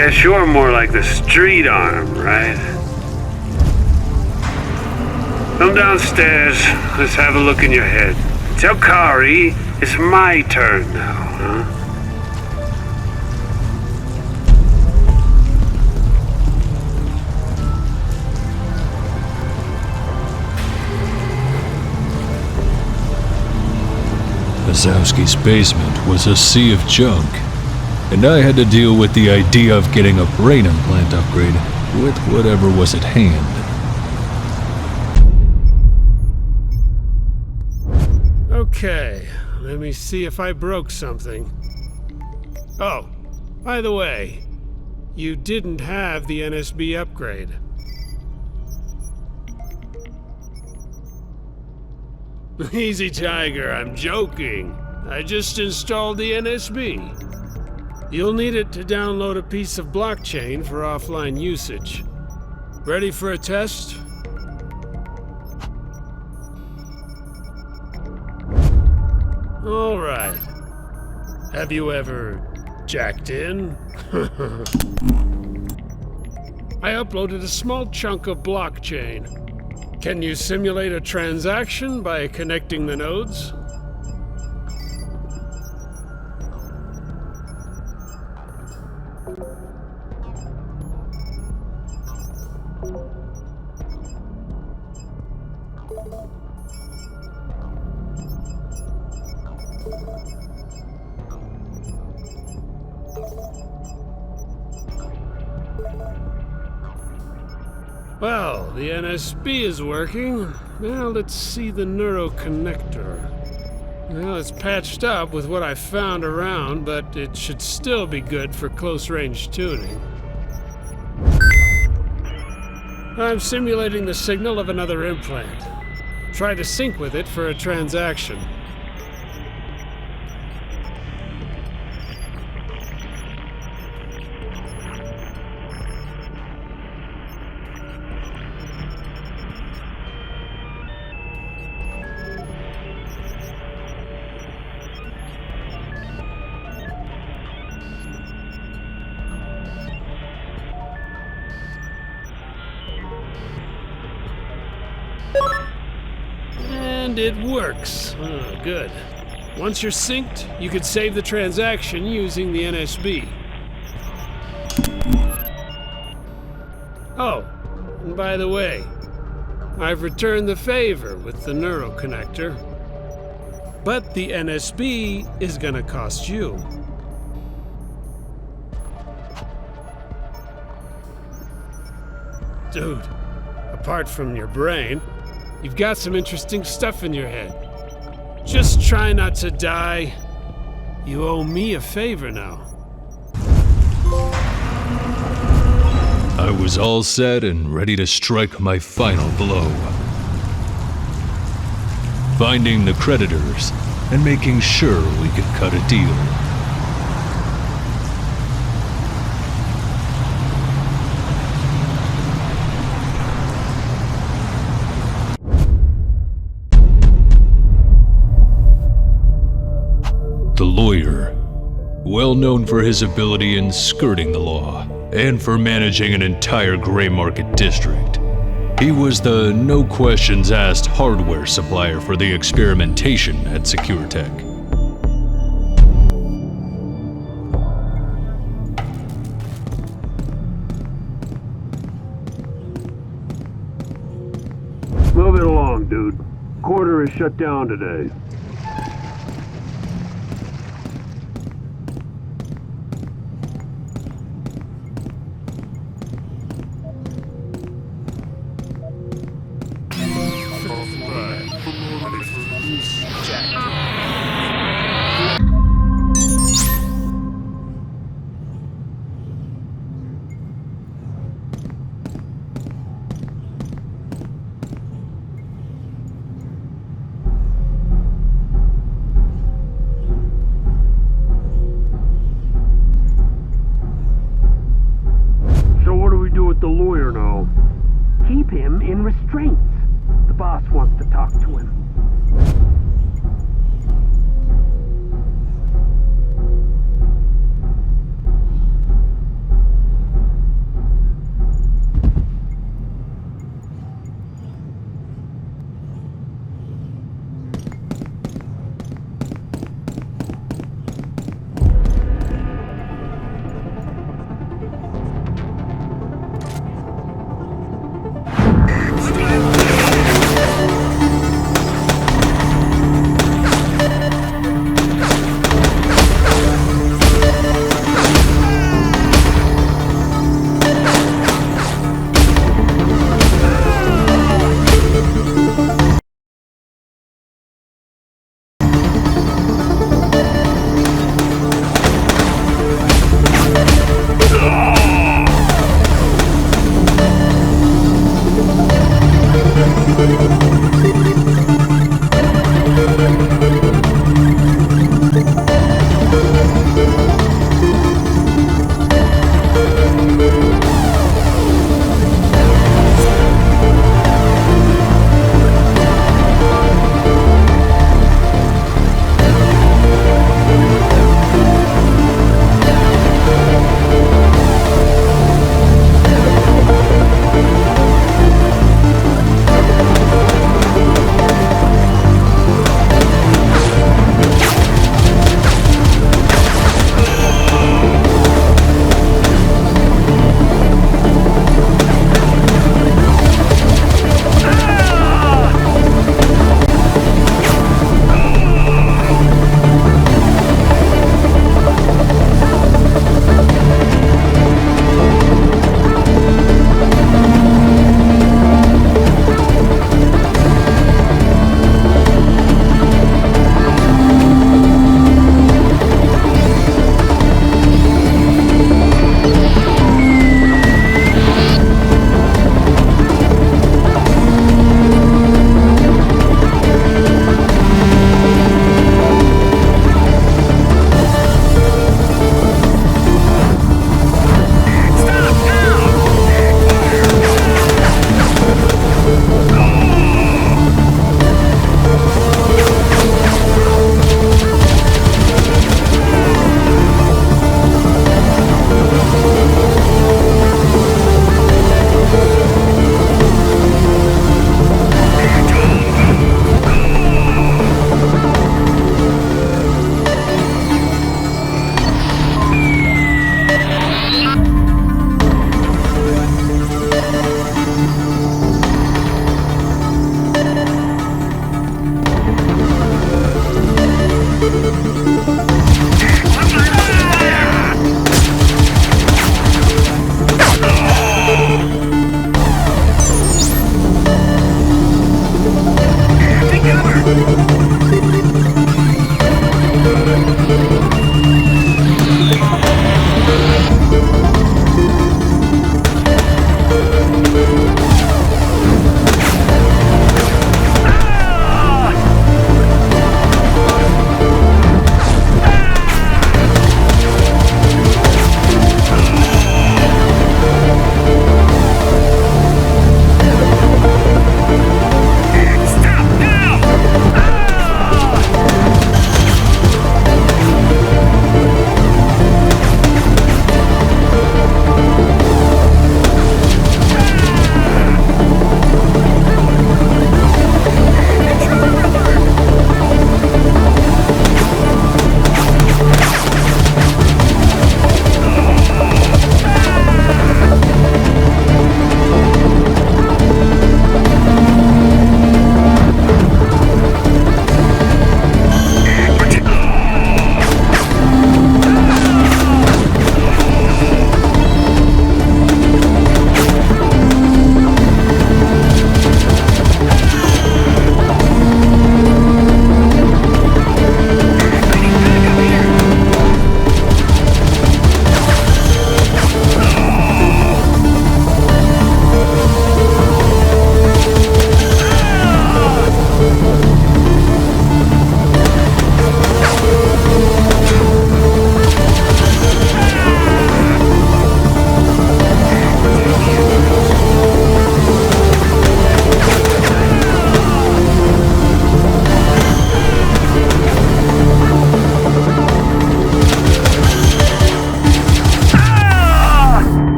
Guess you're more like the street arm, right? Come downstairs. Let's have a look in your head. Tell Kari it's my turn now, huh? Wazowski's basement was a sea of junk, and I had to deal with the idea of getting a brain implant upgrade with whatever was at hand. Okay, let me see if I broke something. Oh, by the way, you didn't have the NSB upgrade. Easy, Tiger, I'm joking. I just installed the NSB. You'll need it to download a piece of blockchain for offline usage. Ready for a test? All right. Have you ever jacked in? I uploaded a small chunk of blockchain. Can you simulate a transaction by connecting the nodes? Well, the NSB is working. Now let's see the neuroconnector. Well, it's patched up with what I found around, but it should still be good for close-range tuning. I'm simulating the signal of another implant. Try to sync with it for a transaction. And it works. Oh, good. Once you're synced, you can save the transaction using the NSB. Oh, and by the way, I've returned the favor with the neuroconnector. But the NSB is gonna cost you. Dude, apart from your brain, you've got some interesting stuff in your head. Just try not to die. You owe me a favor now. I was all set and ready to strike my final blow. Finding the creditors and making sure we could cut a deal. The lawyer, well known for his ability in skirting the law and for managing an entire gray market district. He was the no questions asked hardware supplier for the experimentation at SecureTech. Move it along, dude. Quarter is shut down today. The lawyer now. Keep him in restraints. The boss wants to talk to him.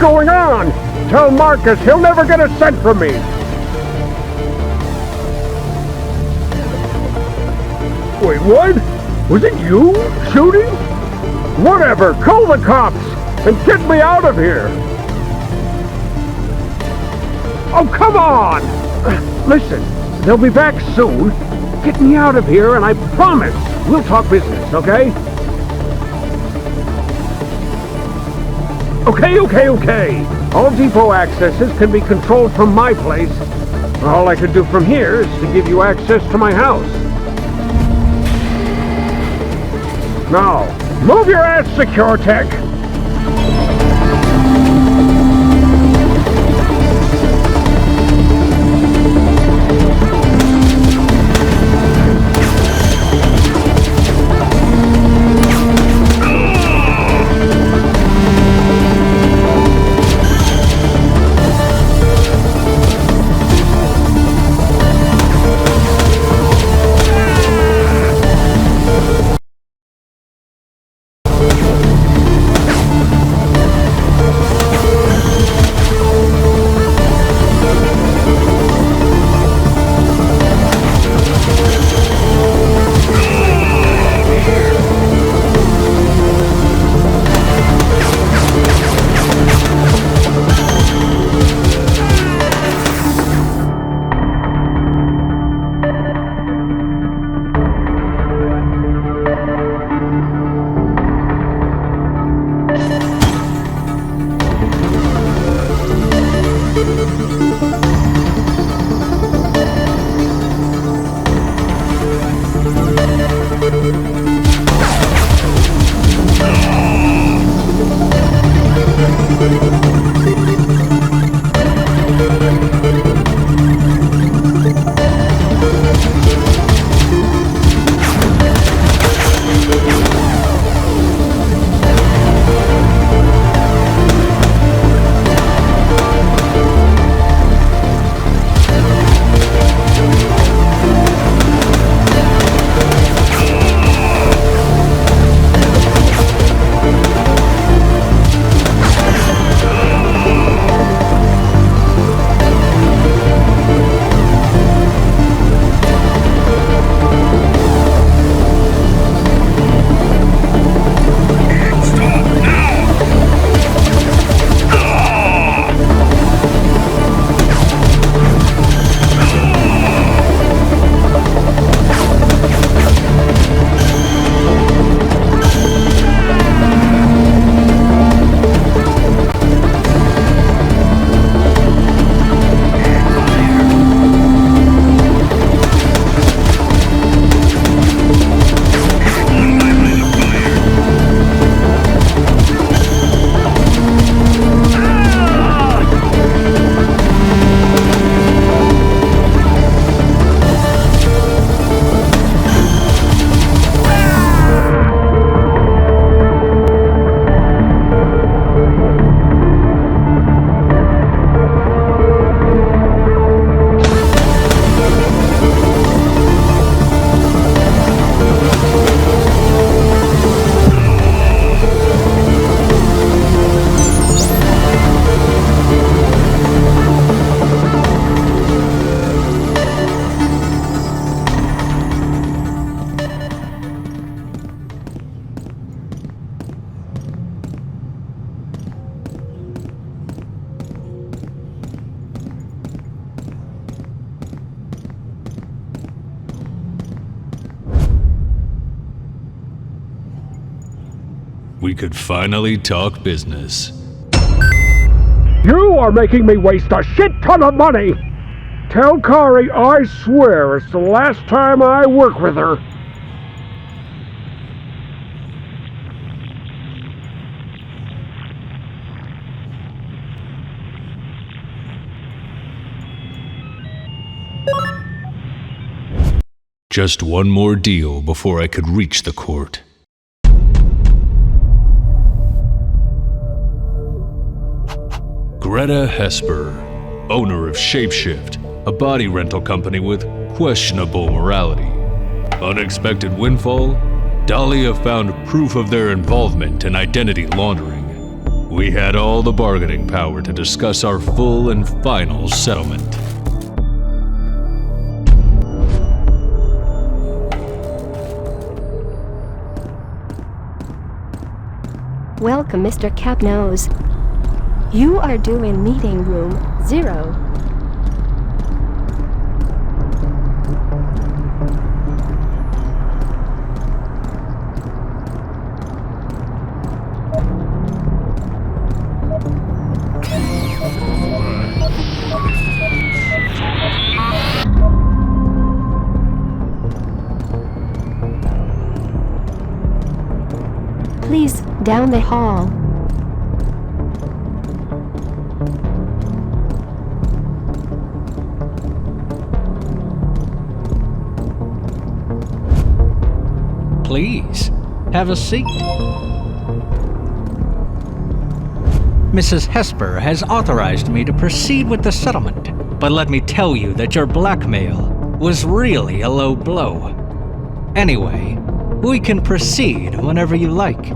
going on? Tell Marcus he'll never get a cent from me. Wait, what? Was it you shooting? Whatever, call the cops and get me out of here. Oh, come on! Listen, they'll be back soon. Get me out of here and I promise we'll talk business, okay? Okay. All depot accesses can be controlled from my place. All I can do from here is to give you access to my house. Now, move your ass, SecureTech! We could finally talk business. You are making me waste a shit ton of money! Tell Kari I swear it's the last time I work with her. Just one more deal before I could reach the court. Greta Hesper, owner of Shapeshift, a body rental company with questionable morality. Unexpected windfall? Dahlia found proof of their involvement in identity laundering. We had all the bargaining power to discuss our full and final settlement. Welcome, Mr. Kapnos. You are due in meeting room 0. Please, down the hall. Please, have a seat. Mrs. Hesper has authorized me to proceed with the settlement, but let me tell you that your blackmail was really a low blow. Anyway, we can proceed whenever you like.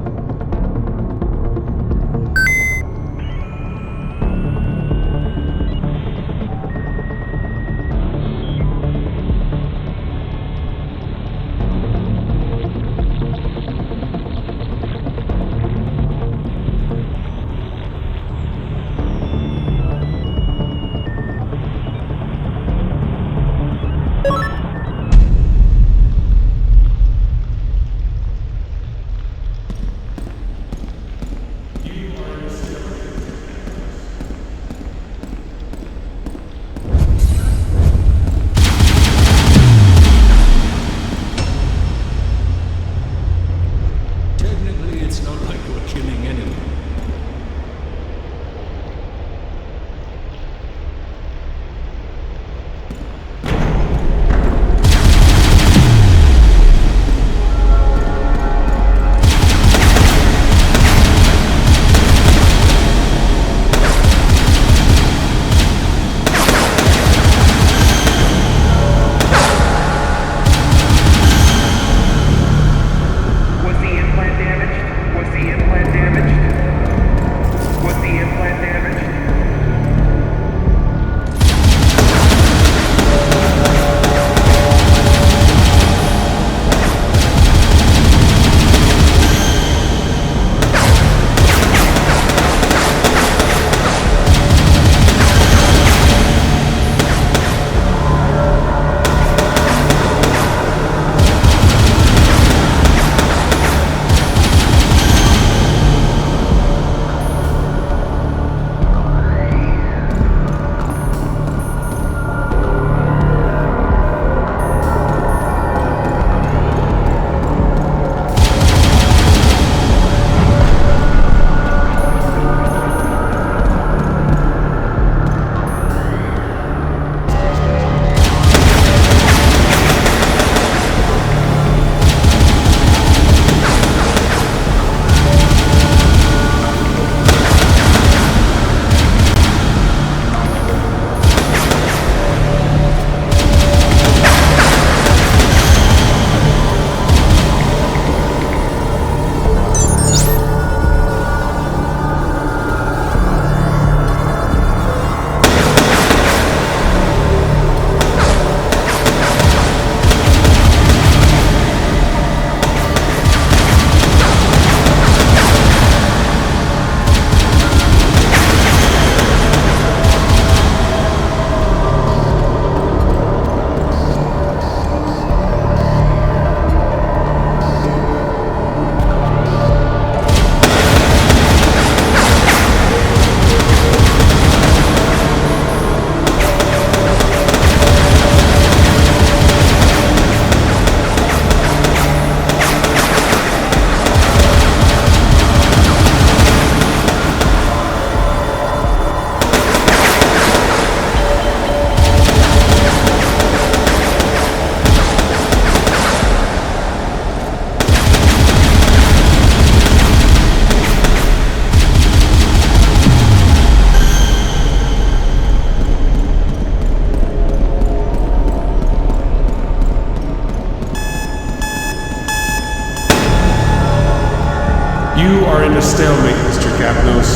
You are in a stalemate, Mr. Kapnos.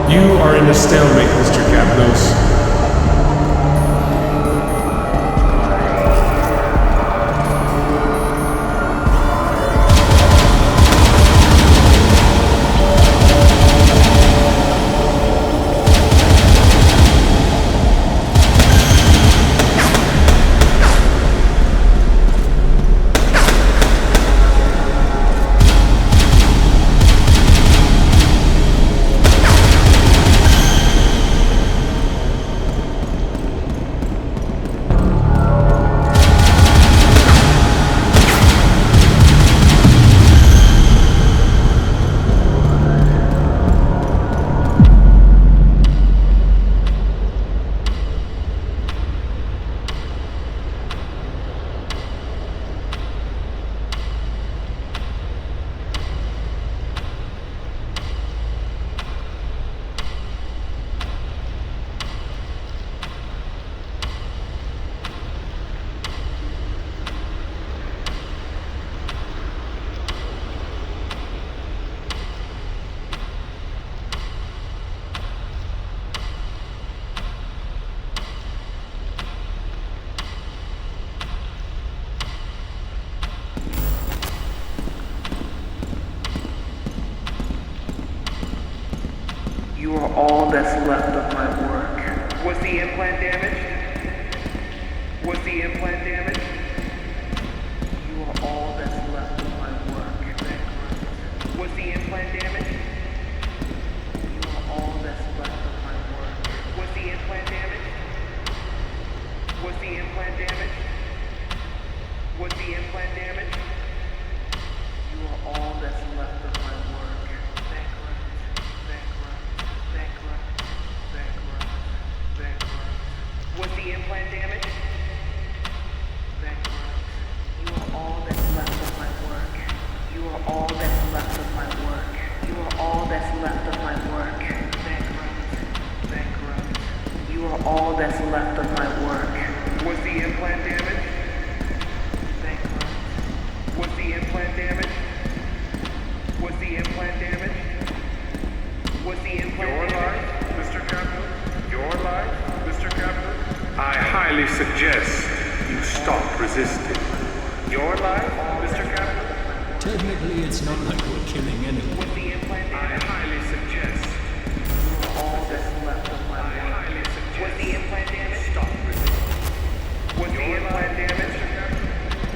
You are in a stalemate, Mr. Kapnos. You are all that's left of my work. Was the implant damaged? Was the implant damaged? You are all that's left of my work. Was the implant damaged? You are all that's left of my work. Was the implant damaged? Was the implant damaged? Was the implant damaged? You are all that's left of my work. Was the implant damaged? You are all that's left of my work. You are all that's left of my work. You are all that's left of my work. Bankrupt. You are all that's left of my work. Was the implant damaged? Bankrupt. Was the implant damaged? Was the implant damaged? Was the implant damaged? Your life, Mr. Kapnos? Your life, Mr. Kapnos? I highly suggest you stop resisting. Your life, Mr. Kapnos? Technically, it's not like we're killing anyone. Was the implant damaged? I highly suggest You are all that's left of my work. Was the implant damaged? stop resisting. Was the implant damaged?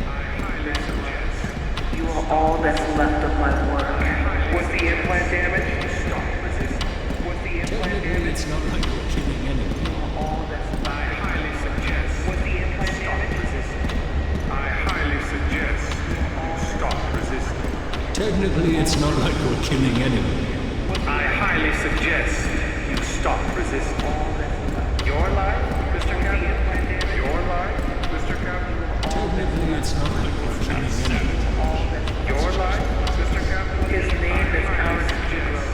I highly suggest You are all that's left of my work. Was the implant damaged? stop resisting. Was the implant Technically, damaged? it's not like we're killing anyone. You are all Technically, it's not like we're killing anyone. I highly suggest you stop resisting. Your life, Mr. Captain. Your life, Mr. Captain. Technically, it's not like we're killing anyone. Your life, Mr. Captain. His name is Alex General.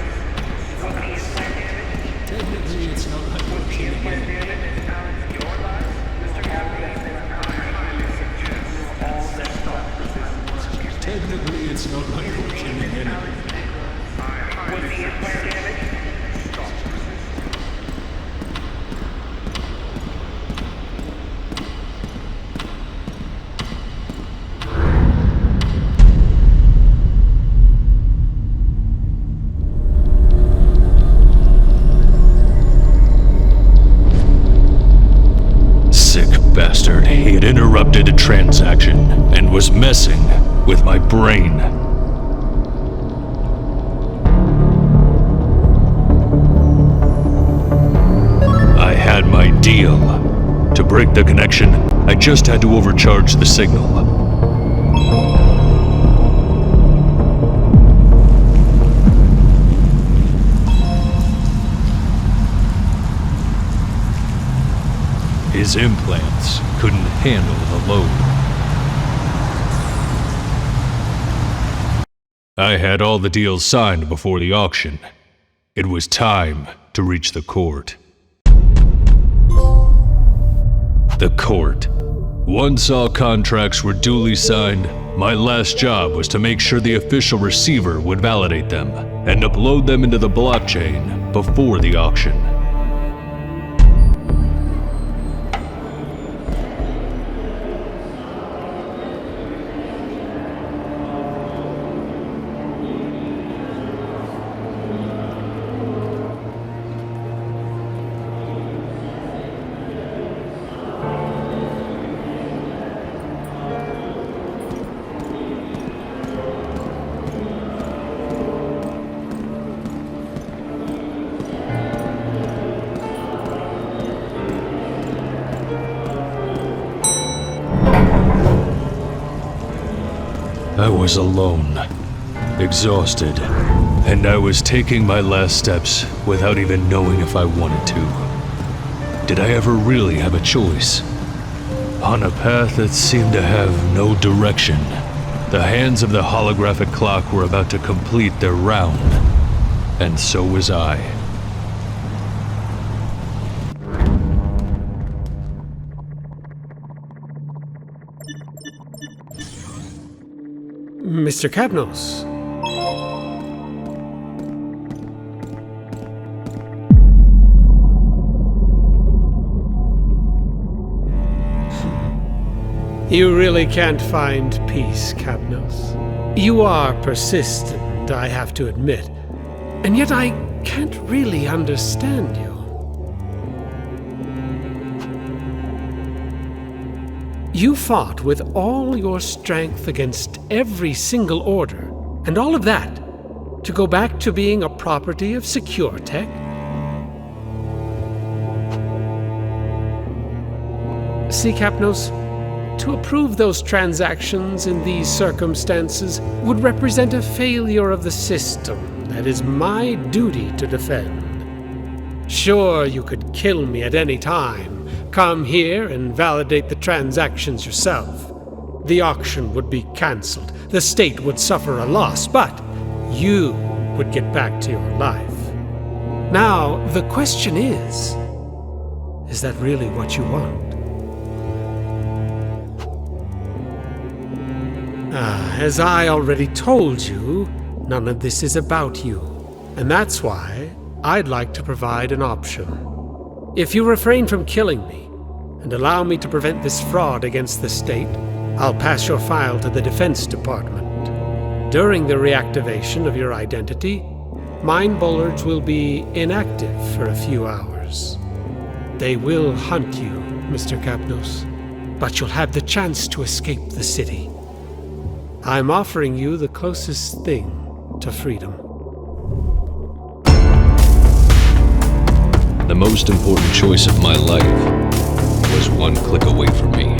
Technically, it's not like we're killing anyone. Your life, Mr. Captain. I highly suggest all that stop resistance. Technically, it's not like we're killing anyone. Sick bastard. He had interrupted a transaction and was messing with my brain. I had my deal. To break the connection, I just had to overcharge the signal. His implants couldn't handle the load. I had all the deals signed before the auction. It was time to reach the court. The court. Once all contracts were duly signed, my last job was to make sure the official receiver would validate them and upload them into the blockchain before the auction. I was alone, exhausted, and I was taking my last steps without even knowing if I wanted to. Did I ever really have a choice? On a path that seemed to have no direction, the hands of the holographic clock were about to complete their round, and so was I. Mr. Kapnos. You really can't find peace, Kapnos. You are persistent, I have to admit, and yet I can't really understand you. You fought with all your strength against every single order, and all of that to go back to being a property of SecureTech? See, Kapnos, to approve those transactions in these circumstances would represent a failure of the system that is my duty to defend. Sure, you could kill me at any time, come here and validate the transactions yourself. The auction would be cancelled, the state would suffer a loss, but you would get back to your life. Now, the question is that really what you want? As I already told you, none of this is about you, and that's why I'd like to provide an option. If you refrain from killing me, and allow me to prevent this fraud against the state, I'll pass your file to the Defense Department. During the reactivation of your identity, mind bullards will be inactive for a few hours. They will hunt you, Mr. Kapnos, but you'll have the chance to escape the city. I'm offering you the closest thing to freedom. The most important choice of my life was one click away from me.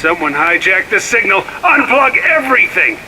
Someone hijacked the signal. Unplug everything.